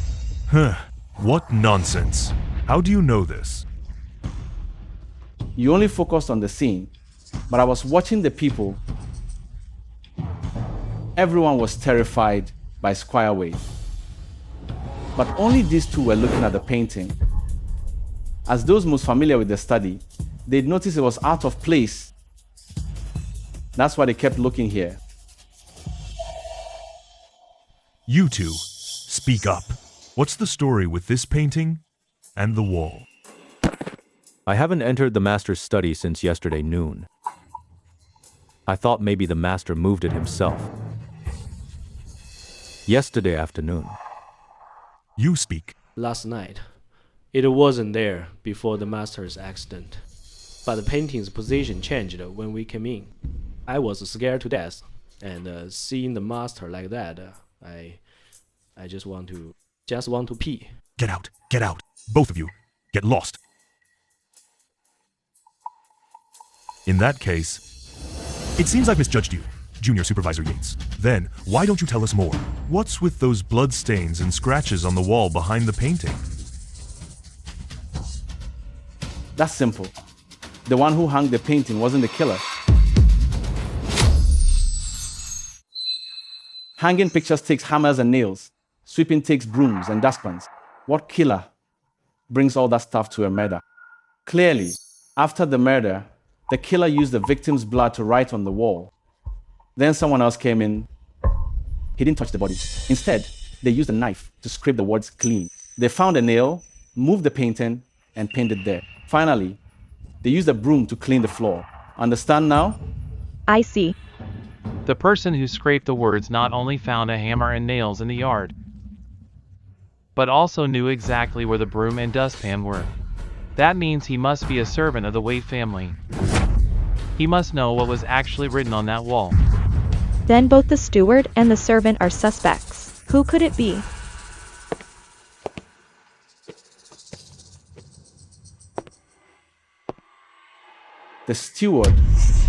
What nonsense. How do you know this? You only focused on the scene, but I was watching the people. Everyone was terrified by Squire Wade. But only these two were looking at the painting. As those most familiar with the study, they'd noticed it was out of place. That's why they kept looking here. You two, speak up. What's the story with this painting and the wall? I haven't entered the master's study since yesterday noon. I thought maybe the master moved it himself. Yesterday afternoon. You speak. Last night. It wasn't there before the master's accident. But the painting's position changed when we came in. I was scared to death, and seeing the master like that, I just want to pee. Get out, get out. Both of you, get lost. In that case, it seems I've misjudged you, Junior Supervisor Yates. Then, why don't you tell us more? What's with those blood stains and scratches on the wall behind the painting? That's simple. The one who hung the painting wasn't the killer. Hanging pictures takes hammers and nails. Sweeping takes brooms and dustpans. What killer brings all that stuff to a murder? Clearly, after the murder, the killer used the victim's blood to write on the wall. Then someone else came in. He didn't touch the body. Instead, they used a knife to scrape the words clean. They found a nail, moved the painting, and pinned it there. Finally, they used a broom to clean the floor. Understand now? I see. The person who scraped the words not only found a hammer and nails in the yard, but also knew exactly where the broom and dustpan were. That means he must be a servant of the Waite family. He must know what was actually written on that wall. Then both the steward and the servant are suspects. Who could it be? The steward,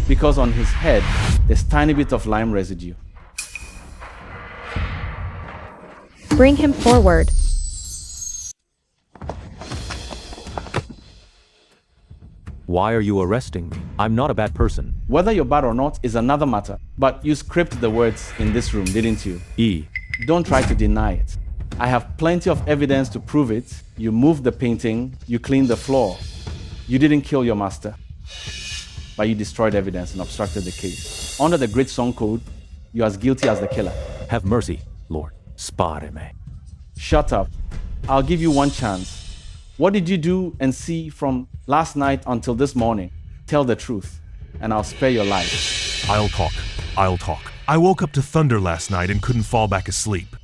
because on his head there's tiny bit of lime residue. Bring him forward. Why are you arresting me? I'm not a bad person. Whether you're bad or not is another matter, but you scripted the words in this room, didn't you? E. Don't try to deny it. I have plenty of evidence to prove it. You moved the painting, you cleaned the floor. You didn't kill your master, but you destroyed evidence and obstructed the case. Under the Great Song Code, you're as guilty as the killer. Have mercy, Lord. Spare me. Shut up. I'll give you one chance. What did you do and see from last night until this morning? Tell the truth, and I'll spare your life. I'll talk. I woke up to thunder last night and couldn't fall back asleep.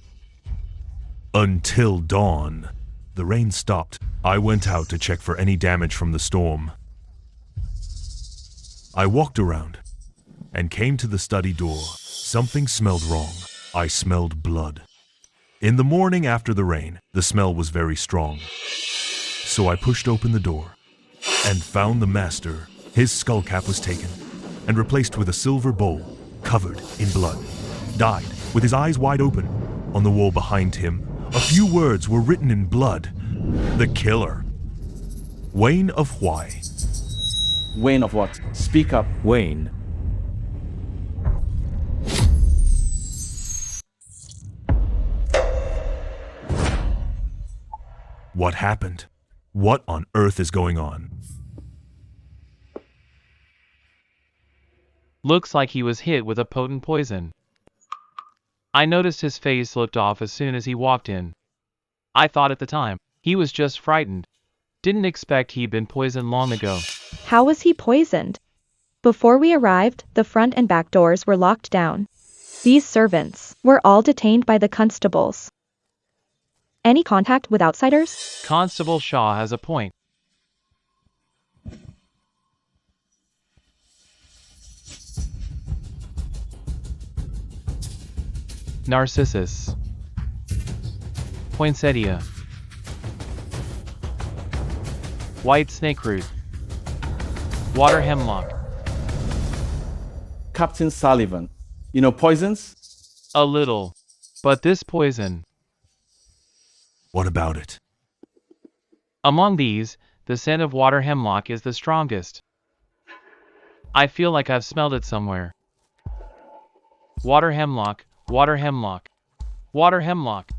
Until dawn. The rain stopped. I went out to check for any damage from the storm. I walked around and came to the study door. Something smelled wrong. I smelled blood. In the morning after the rain, the smell was very strong. So I pushed open the door and found the master. His skull cap was taken and replaced with a silver bowl covered in blood. Died with his eyes wide open. On the wall behind him, a few words were written in blood. The killer. Wayne of Why. Wayne of what? Speak up. Wayne. What happened? What on earth is going on? Looks like he was hit with a potent poison. I noticed his face looked off as soon as he walked in. I thought at the time, he was just frightened. Didn't expect he'd been poisoned long ago. How was he poisoned? Before we arrived, the front and back doors were locked down. These servants were all detained by the constables. Any contact with outsiders? Constable Shaw has a point. Narcissus. Poinsettia. White snakeroot. Water hemlock. Captain Sullivan. You know poisons? A little. But this poison. What about it? Among these, the scent of water hemlock is the strongest. I feel like I've smelled it somewhere. Water hemlock, water hemlock, water hemlock.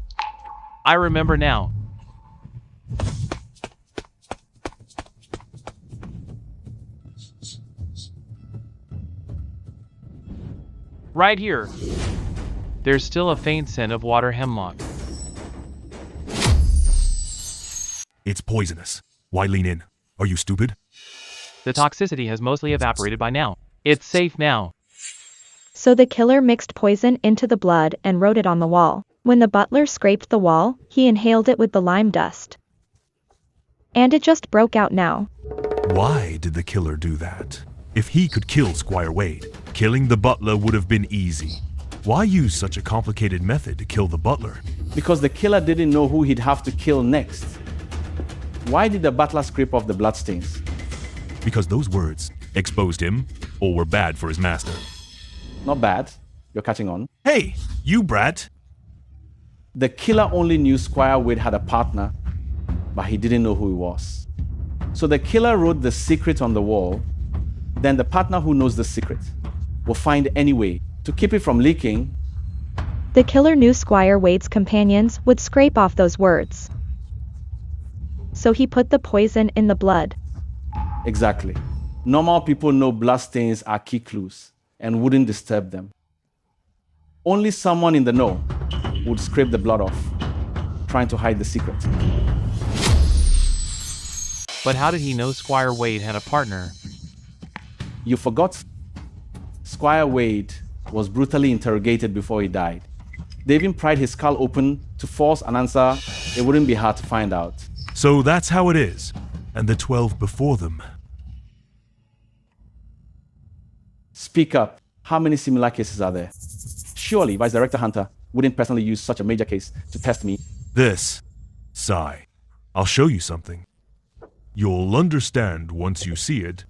I remember now. Right here. There's still a faint scent of water hemlock. It's poisonous. Why lean in? Are you stupid? The toxicity has mostly evaporated by now. It's safe now. So the killer mixed poison into the blood and wrote it on the wall. When the butler scraped the wall, he inhaled it with the lime dust. And it just broke out now. Why did the killer do that? If he could kill Squire Wade, killing the butler would have been easy. Why use such a complicated method to kill the butler? Because the killer didn't know who he'd have to kill next. Why did the butler scrape off the bloodstains? Because those words exposed him or were bad for his master. Not bad. You're catching on. Hey, you brat! The killer only knew Squire Wade had a partner, but he didn't know who he was. So the killer wrote the secret on the wall. Then the partner who knows the secret will find any way to keep it from leaking. The killer knew Squire Wade's companions would scrape off those words. So he put the poison in the blood. Exactly. Normal people know bloodstains are key clues and wouldn't disturb them. Only someone in the know would scrape the blood off, trying to hide the secret. But how did he know Squire Wade had a partner? You forgot. Squire Wade was brutally interrogated before he died. They even pried his skull open to force an answer it wouldn't be hard to find out. So that's how it is. And the 12 before them. Speak up. How many similar cases are there? Surely Vice Director Hunter wouldn't personally use such a major case to test me. This. Sigh. I'll show you something. You'll understand once you see it.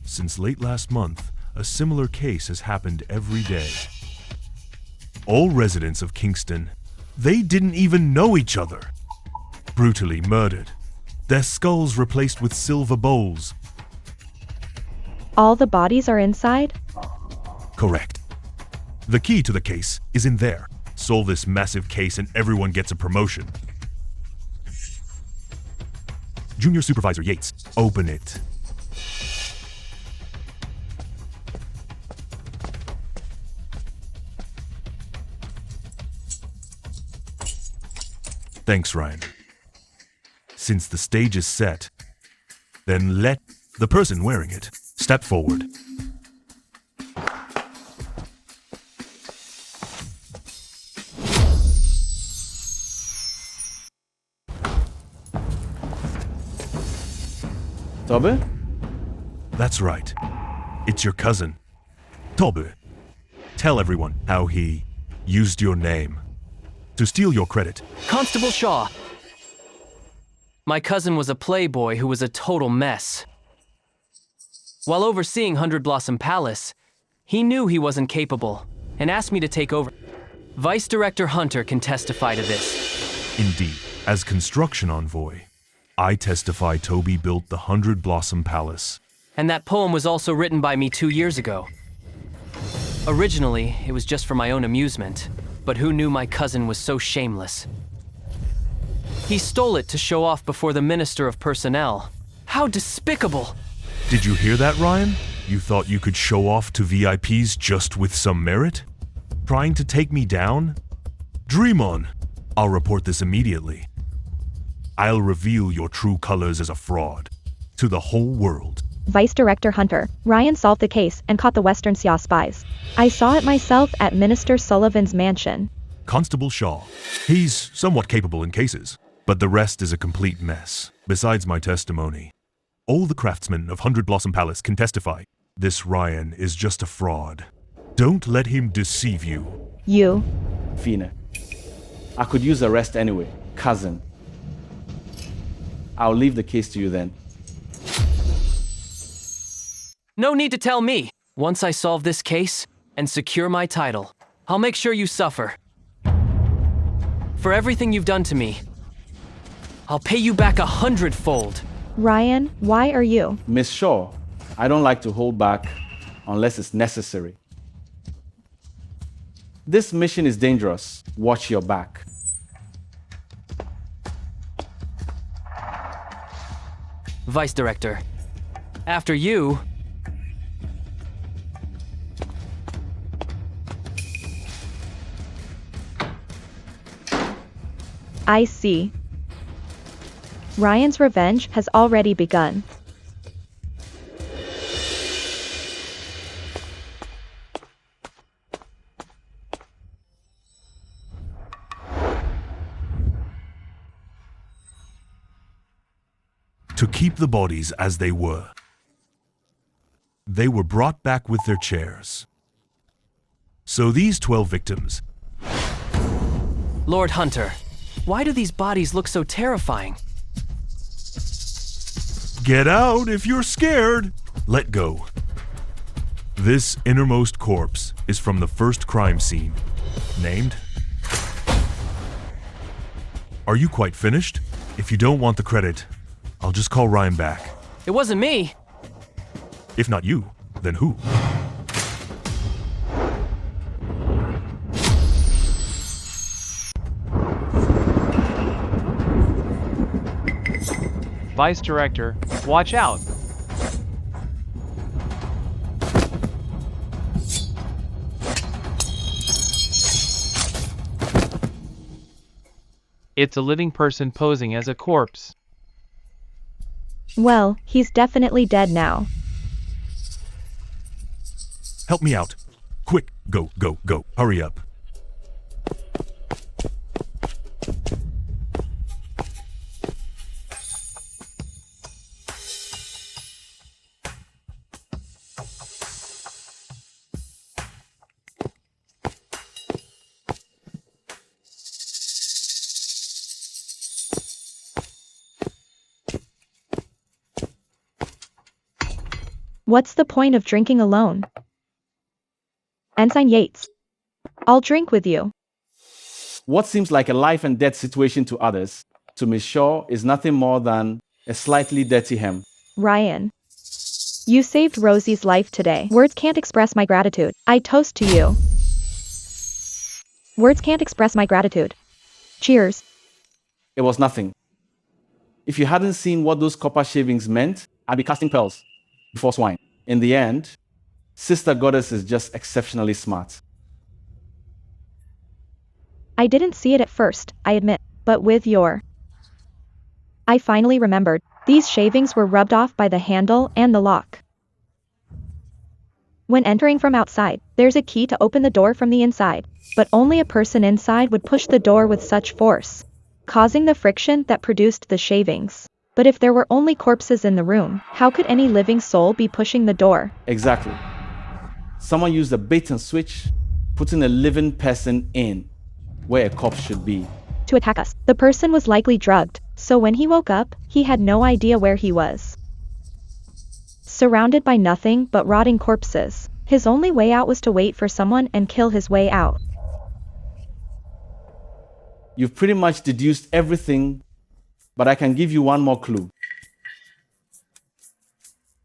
Since late last month, a similar case has happened every day. All residents of Kingston, they didn't even know each other. Brutally murdered. Their skulls replaced with silver bowls. All the bodies are inside? Correct. The key to the case is in there. Solve this massive case and everyone gets a promotion. Junior Supervisor Yates, open it. Thanks, Ryan. Since the stage is set, then let the person wearing it step forward. Toby? That's right. It's your cousin. Toby. Tell everyone how he used your name to steal your credit. Constable Shaw. My cousin was a playboy who was a total mess. While overseeing 100 Blossom Palace, he knew he wasn't capable and asked me to take over. Vice Director Hunter can testify to this. Indeed, as construction envoy, I testify Toby built the 100 Blossom Palace. And that poem was also written by me 2 years ago. Originally, it was just for my own amusement, but who knew my cousin was so shameless? He stole it to show off before the Minister of Personnel. How despicable! Did you hear that, Ryan? You thought you could show off to VIPs just with some merit? Trying to take me down? Dream on! I'll report this immediately. I'll reveal your true colors as a fraud to the whole world. Vice Director Hunter, Ryan solved the case and caught the Western Xia spies. I saw it myself at Minister Sullivan's mansion. Constable Shaw. He's somewhat capable in cases, but the rest is a complete mess. Besides my testimony, all the craftsmen of 100 Blossom Palace can testify. This Ryan is just a fraud. Don't let him deceive you. You. Fina. I could use the rest anyway. Cousin. I'll leave the case to you then. No need to tell me. Once I solve this case and secure my title, I'll make sure you suffer. For everything you've done to me, I'll pay you back 100-fold. Ryan, why are you? Miss Shaw, I don't like to hold back unless it's necessary. This mission is dangerous. Watch your back. Vice Director, after you... I see. Ryan's revenge has already begun. To keep the bodies as they were. They were brought back with their chairs. So these 12 victims... Lord Hunter, why do these bodies look so terrifying? Get out if you're scared. Let go. This innermost corpse is from the first crime scene, named... Are you quite finished? If you don't want the credit, I'll just call Ryan back. It wasn't me. If not you, then who? Vice Director, watch out! It's a living person posing as a corpse. Well, he's definitely dead now. Help me out. Quick, go, go, go. Hurry up. What's the point of drinking alone? Ensign Yates. I'll drink with you. What seems like a life and death situation to others, to Miss Shaw, is nothing more than a slightly dirty hem. Ryan. You saved Rosie's life today. Words can't express my gratitude. I toast to you. Words can't express my gratitude. Cheers. It was nothing. If you hadn't seen what those copper shavings meant, I'd be casting pearls before swine. In the end, Sister Goddess is just exceptionally smart. I didn't see it at first, I admit, but with your... I finally remembered. These shavings were rubbed off by the handle and the lock. When entering from outside, there's a key to open the door from the inside, but only a person inside would push the door with such force, causing the friction that produced the shavings. But if there were only corpses in the room, how could any living soul be pushing the door? Exactly. Someone used a bait and switch, putting a living person in where a corpse should be. To attack us. The person was likely drugged, so when he woke up, he had no idea where he was. Surrounded by nothing but rotting corpses, his only way out was to wait for someone and kill his way out. You've pretty much deduced everything, but I can give you one more clue.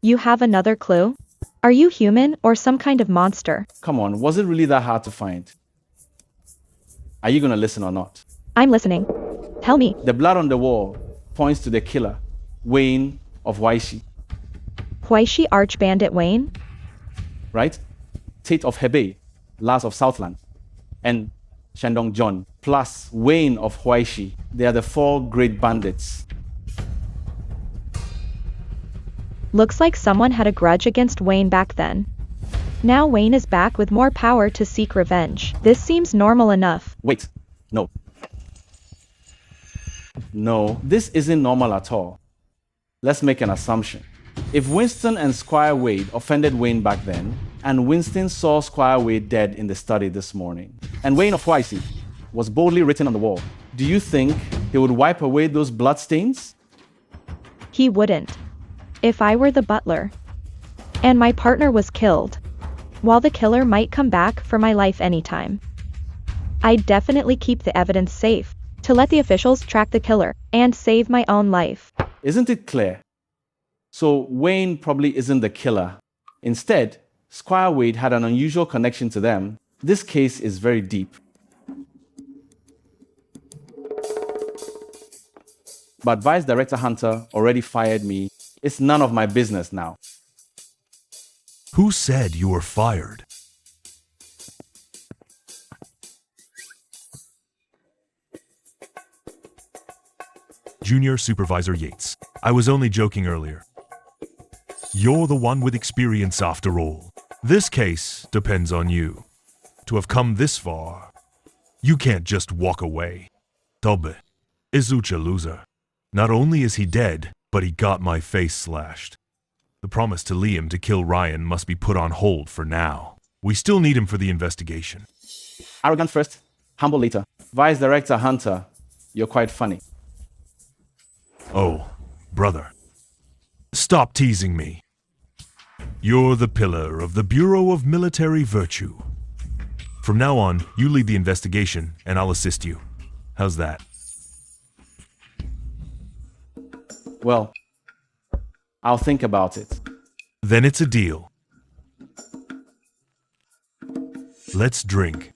You have another clue? Are you human or some kind of monster? Come on, was it really that hard to find? Are you gonna listen or not? I'm listening. Tell me. The blood on the wall points to the killer, Wayne of Huaishi. Huaishi Archbandit Wayne? Right? Tate of Hebei, Lars of Southland, and Shandong John, plus Wayne of Huaishi. They are the 4 great bandits. Looks like someone had a grudge against Wayne back then. Now Wayne is back with more power to seek revenge. This seems normal enough. Wait, no. No, this isn't normal at all. Let's make an assumption. If Winston and Squire Wade offended Wayne back then, and Winston saw Squire Wade dead in the study this morning, and Wayne of Huaishi was boldly written on the wall, do you think he would wipe away those bloodstains? He wouldn't. If I were the butler, and my partner was killed, while the killer might come back for my life anytime, I'd definitely keep the evidence safe, to let the officials track the killer, and save my own life. Isn't it clear? So Wayne probably isn't the killer. Instead, Squire Wade had an unusual connection to them. This case is very deep. But Vice Director Hunter already fired me. It's none of my business now. Who said you were fired? Junior Supervisor Yates. I was only joking earlier. You're the one with experience after all. This case depends on you. To have come this far, you can't just walk away. Tobe, Izucha loser. Not only is he dead, but he got my face slashed. The promise to Liam to kill Ryan must be put on hold for now. We still need him for the investigation. Arrogant first, humble later. Vice Director Hunter, you're quite funny. Oh, brother. Stop teasing me. You're the pillar of the Bureau of Military Virtue. From now on, you lead the investigation, and I'll assist you. How's that? Well, I'll think about it. Then it's a deal. Let's drink.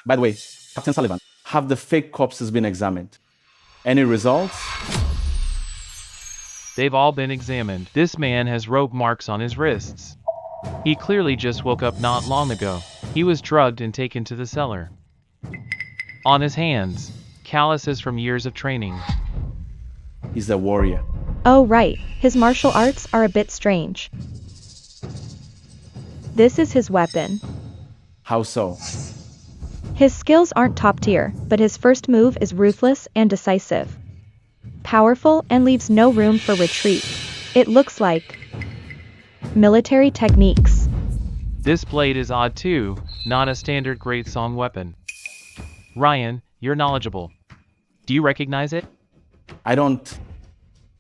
By the way, Captain Sullivan, have the fake corpses been examined? Any results? They've all been examined. This man has rope marks on his wrists. He clearly just woke up not long ago. He was drugged and taken to the cellar. On his hands, calluses from years of training. He's a warrior. Oh right, his martial arts are a bit strange. This is his weapon. How so? His skills aren't top tier, but his first move is ruthless and decisive. Powerful and leaves no room for retreat. It looks like military techniques. This blade is odd too, not a standard great song weapon. Ryan, you're knowledgeable. Do you recognize it? I don't.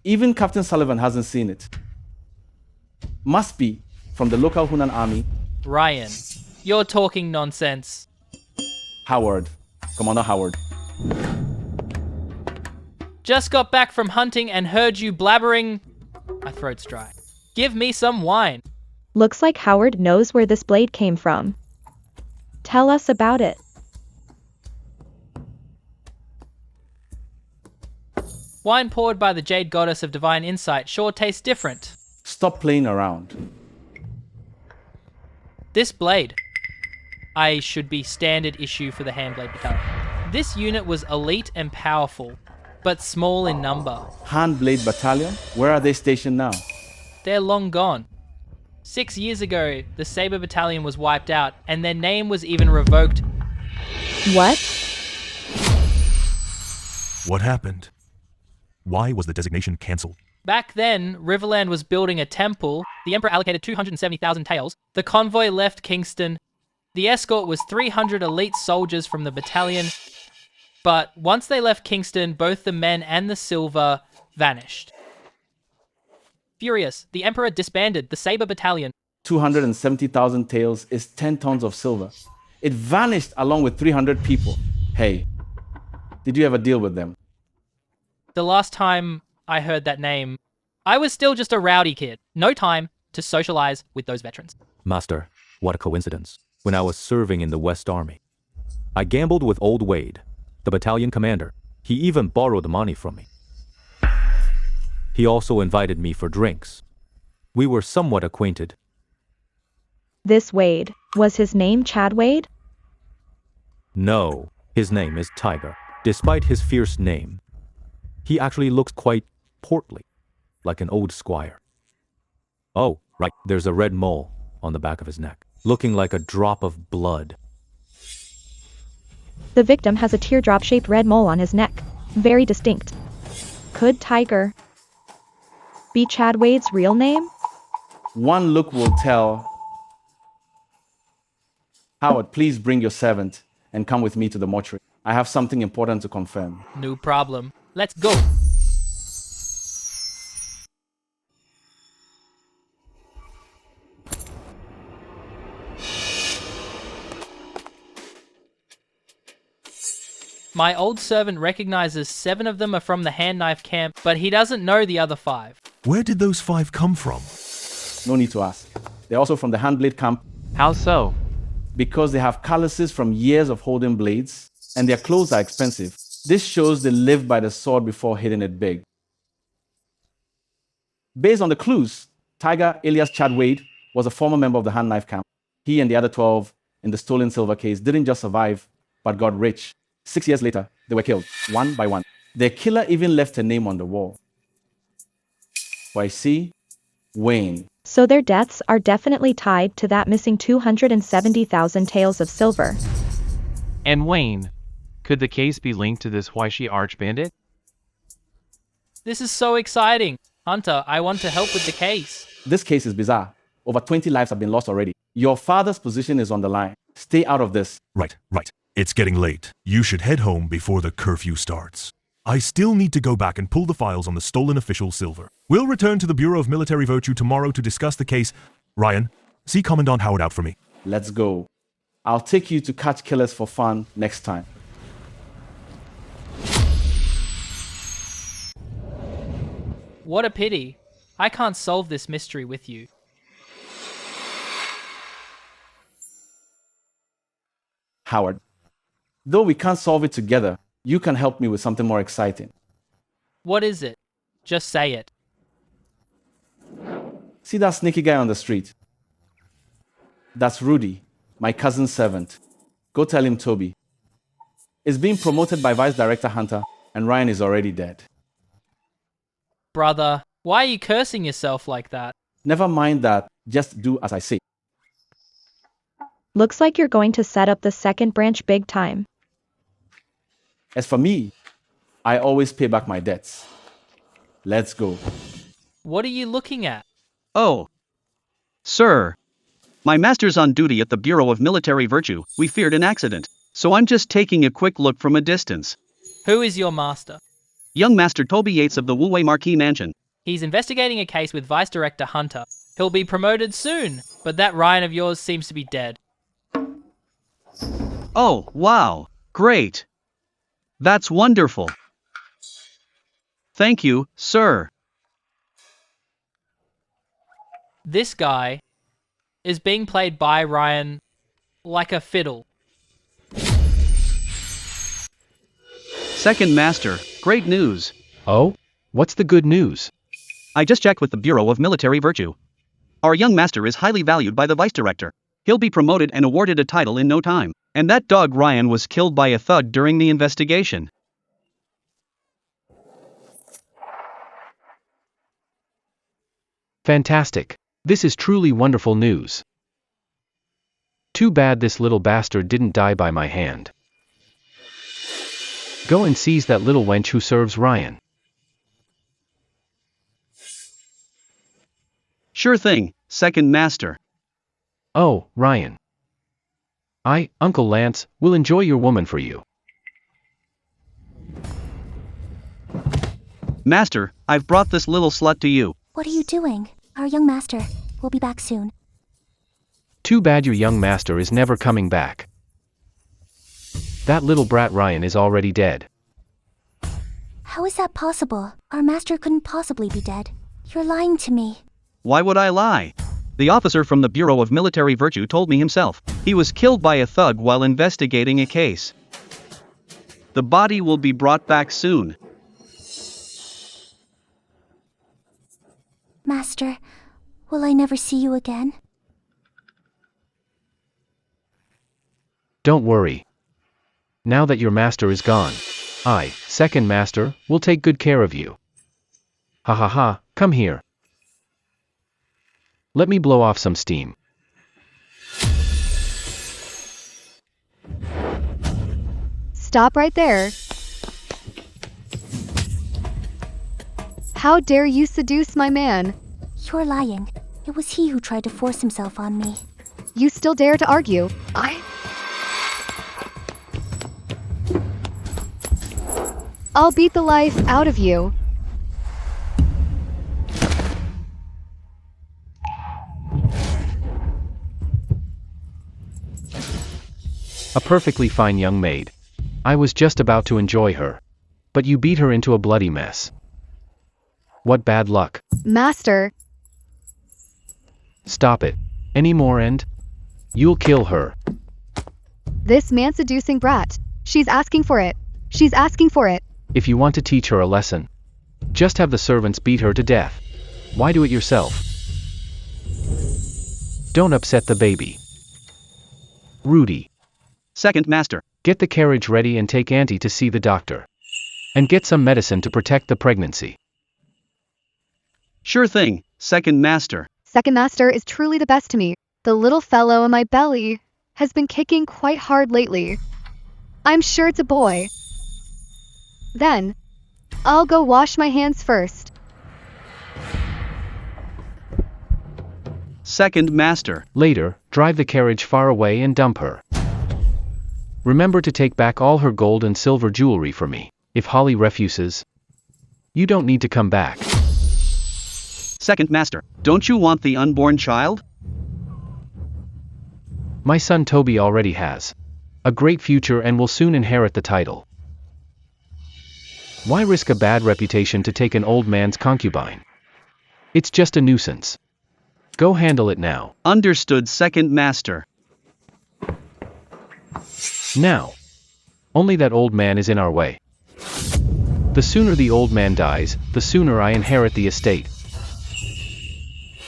Even Captain Sullivan hasn't seen it. Must be from the local Hunan army. Ryan, you're talking nonsense. Howard. Commander Howard. Just got back from hunting and heard you blabbering. My throat's dry. Give me some wine. Looks like Howard knows where this blade came from. Tell us about it. Wine poured by the Jade Goddess of Divine Insight sure tastes different. Stop playing around. This blade. I should be standard issue for the Handblade Battalion. This unit was elite and powerful, but small in number. Handblade Battalion? Where are they stationed now? They're long gone. 6 years ago, the Saber Battalion was wiped out, and their name was even revoked. What? What happened? Why was the designation cancelled? Back then, Riverland was building a temple, the Emperor allocated 270,000 taels, the convoy left Kingston, the escort was 300 elite soldiers from the battalion, but once they left Kingston, both the men and the silver vanished. Furious, the Emperor disbanded the Saber Battalion. 270,000 taels is 10 tons of silver. It vanished along with 300 people. Hey, did you ever deal with them? The last time I heard that name, I was still just a rowdy kid. No time to socialize with those veterans. Master, what a coincidence. When I was serving in the West Army, I gambled with Old Wade, the battalion commander. He even borrowed money from me. He also invited me for drinks. We were somewhat acquainted. This Wade, was his name Chad Wade? No, his name is Tiger. Despite his fierce name, he actually looks quite portly, like an old squire. Oh, right, there's a red mole on the back of his neck, looking like a drop of blood. The victim has a teardrop-shaped red mole on his neck. Very distinct. Could Tiger be Chad Wade's real name? One look will tell. Howard, please bring your servant and come with me to the mortuary. I have something important to confirm. No problem. Let's go. My old servant recognizes 7 of them are from the hand knife camp, but he doesn't know the other 5. Where did those 5 come from? No need to ask. They're also from the handblade camp. How so? Because they have calluses from years of holding blades, and their clothes are expensive. This shows they lived by the sword before hitting it big. Based on the clues, Tiger alias Chad Wade was a former member of the hand knife camp. He and the other 12 in the stolen silver case didn't just survive, but got rich. 6 years later, they were killed, one by one. Their killer even left a name on the wall. For I see, Wayne. So their deaths are definitely tied to that missing 270,000 taels of silver. And Wayne, could the case be linked to this Huaishi arch-bandit? This is so exciting. Hunter, I want to help with the case. This case is bizarre. Over 20 lives have been lost already. Your father's position is on the line. Stay out of this. Right. It's getting late. You should head home before the curfew starts. I still need to go back and pull the files on the stolen official silver. We'll return to the Bureau of Military Virtue tomorrow to discuss the case. Ryan, see Commandant Howard out for me. Let's go. I'll take you to catch killers for fun next time. What a pity. I can't solve this mystery with you. Howard, though we can't solve it together, you can help me with something more exciting. What is it? Just say it. See that sneaky guy on the street? That's Rudy, my cousin's servant. Go tell him Toby is being promoted by Vice Director Hunter, and Ryan is already dead. Brother, Why are you cursing yourself like that? Never mind that, just do as I say. Looks like you're going to set up the second branch big time. As for me, I always pay back my debts. Let's go. What are you looking at? Oh. Sir. My master's on duty at the Bureau of Military Virtue. We feared an accident. So I'm just taking a quick look from a distance. Who is your master? Young Master Toby Yates of the Wu Wei Marquis Mansion. He's investigating a case with Vice Director Hunter. He'll be promoted soon, but that Ryan of yours seems to be dead. Oh, wow. Great. That's wonderful. Thank you, sir. This guy is being played by Ryan like a fiddle. Second Master, great news. Oh? What's the good news? I just checked with the Bureau of Military Virtue. Our young master is highly valued by the Vice Director. He'll be promoted and awarded a title in no time. And that dog Ryan was killed by a thug during the investigation. Fantastic. This is truly wonderful news. Too bad this little bastard didn't die by my hand. Go and seize that little wench who serves Ryan. Sure thing, Second Master. Oh, Ryan. I, Uncle Lance, will enjoy your woman for you. Master, I've brought this little slut to you. What are you doing? Our young master will be back soon. Too bad your young master is never coming back. That little brat Ryan is already dead. How is that possible? Our master couldn't possibly be dead. You're lying to me. Why would I lie? The officer from the Bureau of Military Virtue told me himself. He was killed by a thug while investigating a case. The body will be brought back soon. Master, will I never see you again? Don't worry. Now that your master is gone, I, Second Master, will take good care of you. Ha ha ha, come here. Let me blow off some steam. Stop right there. How dare you seduce my man? You're lying. It was he who tried to force himself on me. You still dare to argue? I'll beat the life out of you. A perfectly fine young maid. I was just about to enjoy her. But you beat her into a bloody mess. What bad luck. Master. Stop it. Any more and you'll kill her. This man-seducing brat. She's asking for it. She's asking for it. If you want to teach her a lesson, just have the servants beat her to death. Why do it yourself? Don't upset the baby. Rudy. Second Master. Get the carriage ready and take Auntie to see the doctor. And get some medicine to protect the pregnancy. Sure thing, Second Master. Second Master is truly the best to me. The little fellow in my belly has been kicking quite hard lately. I'm sure it's a boy. Then, I'll go wash my hands first. Second Master. Later, drive the carriage far away and dump her. Remember to take back all her gold and silver jewelry for me. If Holly refuses, you don't need to come back. Second Master, don't you want the unborn child? My son Toby already has a great future and will soon inherit the title. Why risk a bad reputation to take an old man's concubine? It's just a nuisance. Go handle it now. Understood, Second Master. Now. Only that old man is in our way. The sooner the old man dies, the sooner I inherit the estate.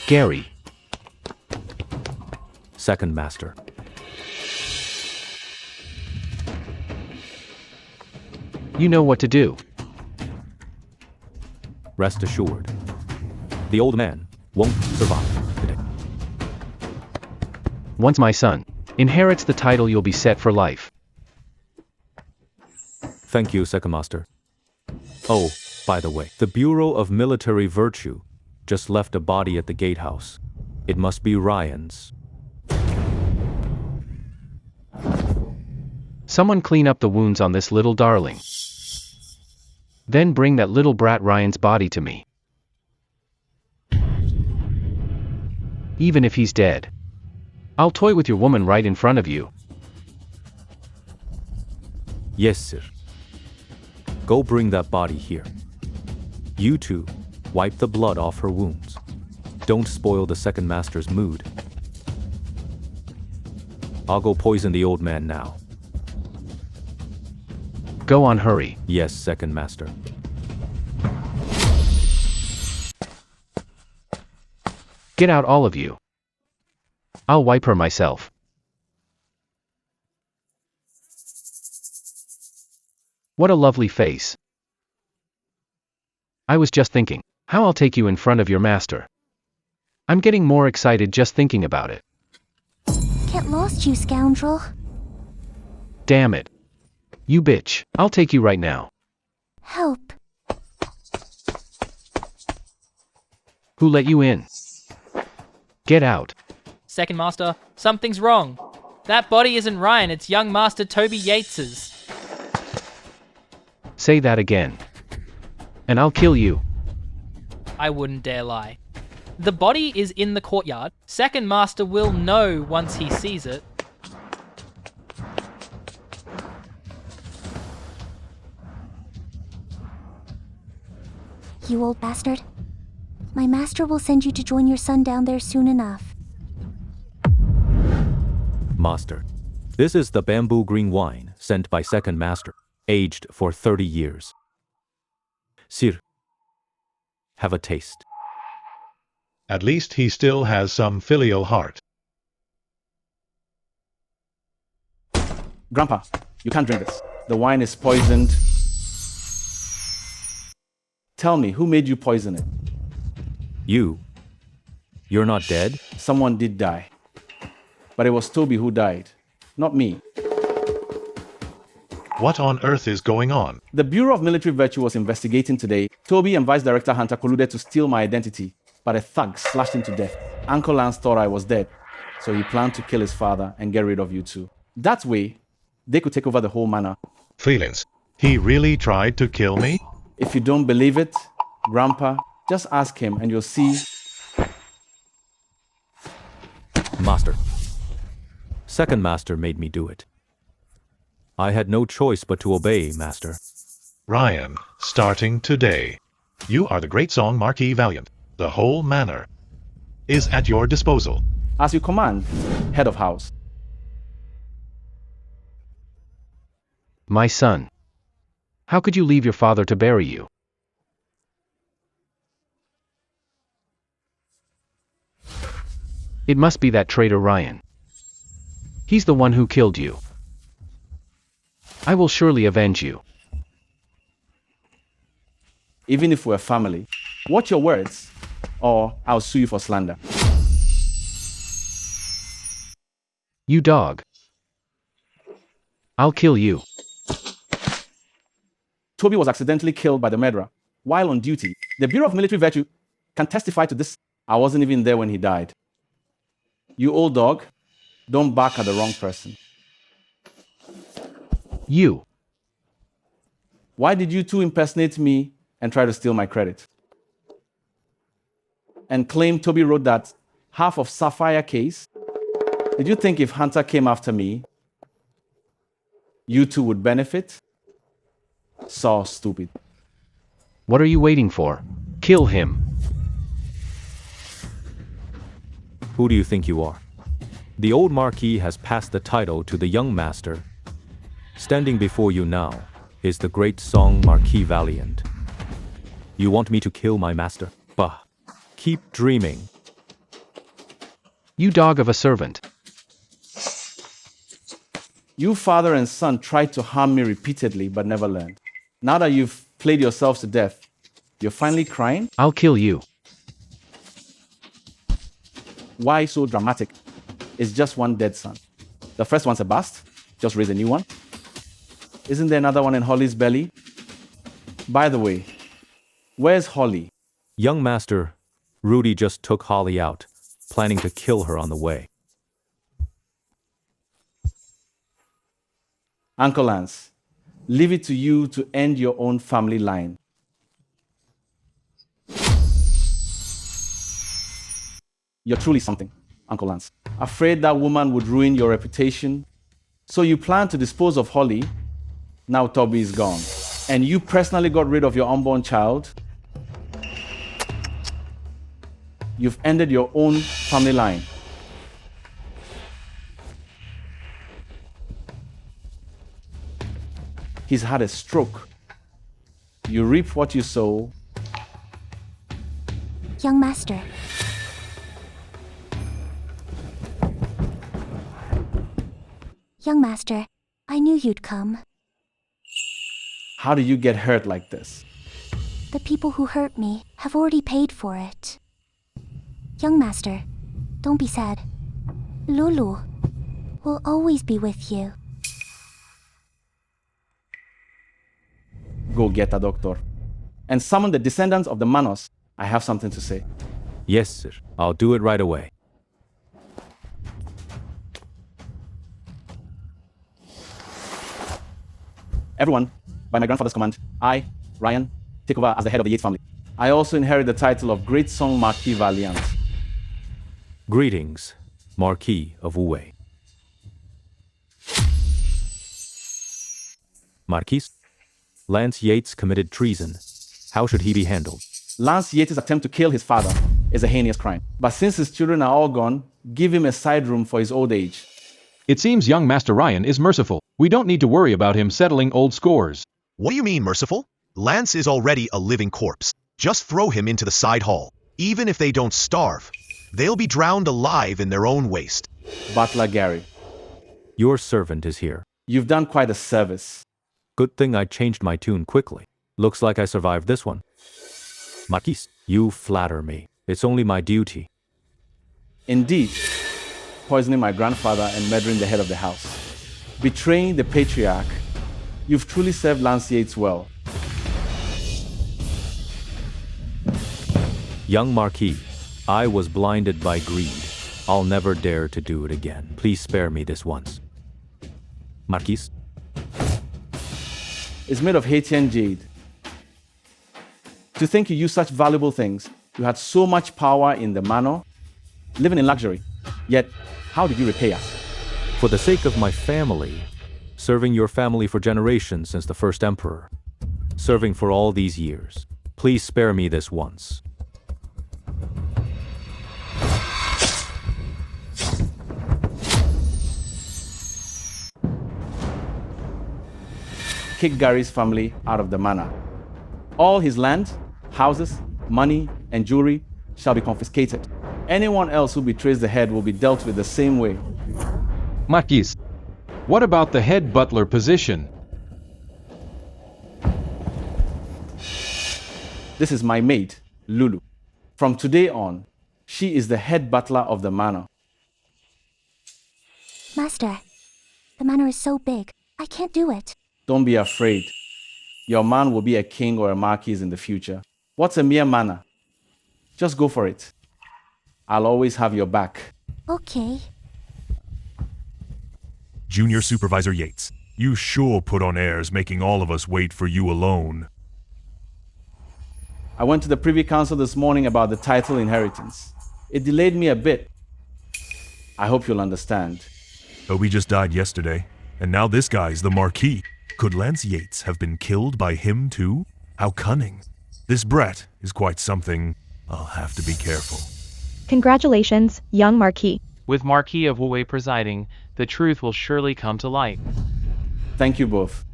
Gary. Second Master. You know what to do. Rest assured, The old man won't survive today. Once my son inherits the title, you'll be set for life. Thank you, Second Master. Oh, by the way, the Bureau of Military Virtue just left a body at the gatehouse. It must be Ryan's. Someone clean up the wounds on this little darling. Then bring that little brat Ryan's body to me. Even if he's dead, I'll toy with your woman right in front of you. Yes, sir. Go bring that body here. You two, wipe the blood off her wounds. Don't spoil the Second Master's mood. I'll go poison the old man now. Go on, hurry. Yes, Second Master. Get out, all of you. I'll wipe her myself. What a lovely face. I was just thinking how I'll take you in front of your master. I'm getting more excited just thinking about it. Get lost, you scoundrel. Damn it. You bitch. I'll take you right now. Help. Who let you in? Get out. Second Master, something's wrong. That body isn't Ryan, it's young Master Toby Yates's. Say that again. And I'll kill you. I wouldn't dare lie. The body is in the courtyard. Second Master will know once he sees it. You old bastard. My master will send you to join your son down there soon enough. Master, this is the bamboo green wine sent by Second Master, aged for 30 years. Sir, have a taste. At least he still has some filial heart. Grandpa, you can't drink this. The wine is poisoned. Tell me, who made you poison it? You. You're not dead? Someone did die. But it was Toby who died, not me. What on earth is going on? The Bureau of Military Virtue was investigating today. Toby and Vice Director Hunter colluded to steal my identity, but a thug slashed him to death. Uncle Lance thought I was dead, so he planned to kill his father and get rid of you two. That way, they could take over the whole manor. Feelings. He really tried to kill me? If you don't believe it, Grandpa, just ask him and you'll see. Master. Second Master made me do it. I had no choice but to obey, Master. Ryan, starting today, you are the great song Marquis Valiant. The whole manor is at your disposal. As you command, head of house. My son. How could you leave your father to bury you? It must be that traitor Ryan. He's the one who killed you. I will surely avenge you. Even if we're family, watch your words, or I'll sue you for slander. You dog. I'll kill you. Toby was accidentally killed by the murderer while on duty. The Bureau of Military Virtue can testify to this. I wasn't even there when he died. You old dog, don't bark at the wrong person. You. Why did you two impersonate me and try to steal my credit? And claim Toby wrote that half of Sapphire case? Did you think if Hunter came after me, you two would benefit? So stupid. What are you waiting for? Kill him. Who do you think you are? The old Marquis has passed the title to the young master. Standing before you now is the great song Marquis Valiant. You want me to kill my master? Bah. Keep dreaming. You dog of a servant. You father and son tried to harm me repeatedly but never learned. Now that you've played yourselves to death, you're finally crying? I'll kill you. Why so dramatic? It's just one dead son. The first one's a bust. Just raise a new one. Isn't there another one in Holly's belly? By the way, where's Holly? Young master, Rudy just took Holly out, planning to kill her on the way. Uncle Lance, leave it to you to end your own family line. You're truly something, Uncle Lance. Afraid that woman would ruin your reputation. So you plan to dispose of Holly. Now Toby is gone. And you personally got rid of your unborn child. You've ended your own family line. He's had a stroke. You reap what you sow. Young master. Young master, I knew you'd come. How do you get hurt like this? The people who hurt me have already paid for it. Young master, don't be sad. Lulu will always be with you. Go get a doctor. And summon the descendants of the Manos. I have something to say. Yes, sir. I'll do it right away. Everyone, by my grandfather's command, I, Ryan, take over as the head of the Yates family. I also inherit the title of Great Song Marquis Valiant. Greetings, Marquis of Wu. Marquis, Lance Yates committed treason. How should he be handled? Lance Yates' attempt to kill his father is a heinous crime. But since his children are all gone, give him a side room for his old age. It seems young Master Ryan is merciful. We don't need to worry about him settling old scores. What do you mean, merciful? Lance is already a living corpse. Just throw him into the side hall. Even if they don't starve, they'll be drowned alive in their own waste. Butler Gary. Your servant is here. You've done quite a service. Good thing I changed my tune quickly. Looks like I survived this one. Marquis, you flatter me. It's only my duty. Indeed. Poisoning my grandfather and murdering the head of the house. Betraying the patriarch. You've truly served Lance Yates well. Young Marquis, I was blinded by greed. I'll never dare to do it again. Please spare me this once. Marquis? It's made of Haitian jade. To think you used such valuable things, you had so much power in the manor, living in luxury. Yet, how did you repay us? For the sake of my family, serving your family for generations since the first emperor, serving for all these years. Please spare me this once. Kick Gary's family out of the manor. All his land, houses, money, and jewelry shall be confiscated. Anyone else who betrays the head will be dealt with the same way. Marquis, what about the head butler position? This is my maid, Lulu. From today on, she is the head butler of the manor. Master, the manor is so big, I can't do it. Don't be afraid. Your man will be a king or a marquis in the future. What's a mere manor? Just go for it. I'll always have your back. Okay. Junior Supervisor Yates, you sure put on airs making all of us wait for you alone. I went to the Privy Council this morning about the title inheritance. It delayed me a bit. I hope you'll understand. Toby just died yesterday, and now this guy's the Marquis. Could Lance Yates have been killed by him too? How cunning. This brat is quite something. I'll have to be careful. Congratulations, young Marquis. With Marquis of Wu presiding, the truth will surely come to light. Thank you both.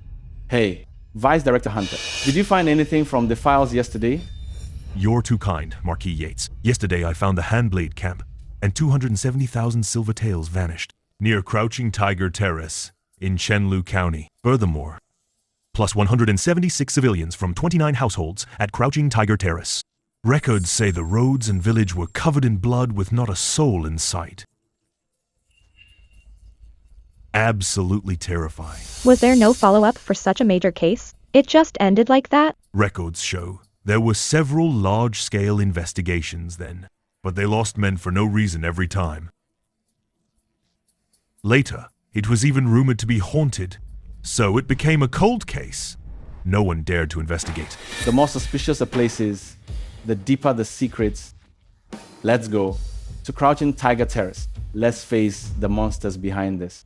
Hey, Vice Director Hunter, did you find anything from the files yesterday? You're too kind, Marquis Yates. Yesterday I found the Handblade camp, and 270,000 silver taels vanished, near Crouching Tiger Terrace, in Chenlu County. Furthermore, plus 176 civilians from 29 households at Crouching Tiger Terrace. Records say the roads and village were covered in blood with not a soul in sight. Absolutely terrifying. Was there no follow-up for such a major case? It just ended like that? Records show there were several large-scale investigations then, but they lost men for no reason every time. Later, it was even rumored to be haunted, so it became a cold case. No one dared to investigate. The more suspicious a place is, the deeper the secrets. Let's go to Crouching Tiger Terrace. Let's face the monsters behind this.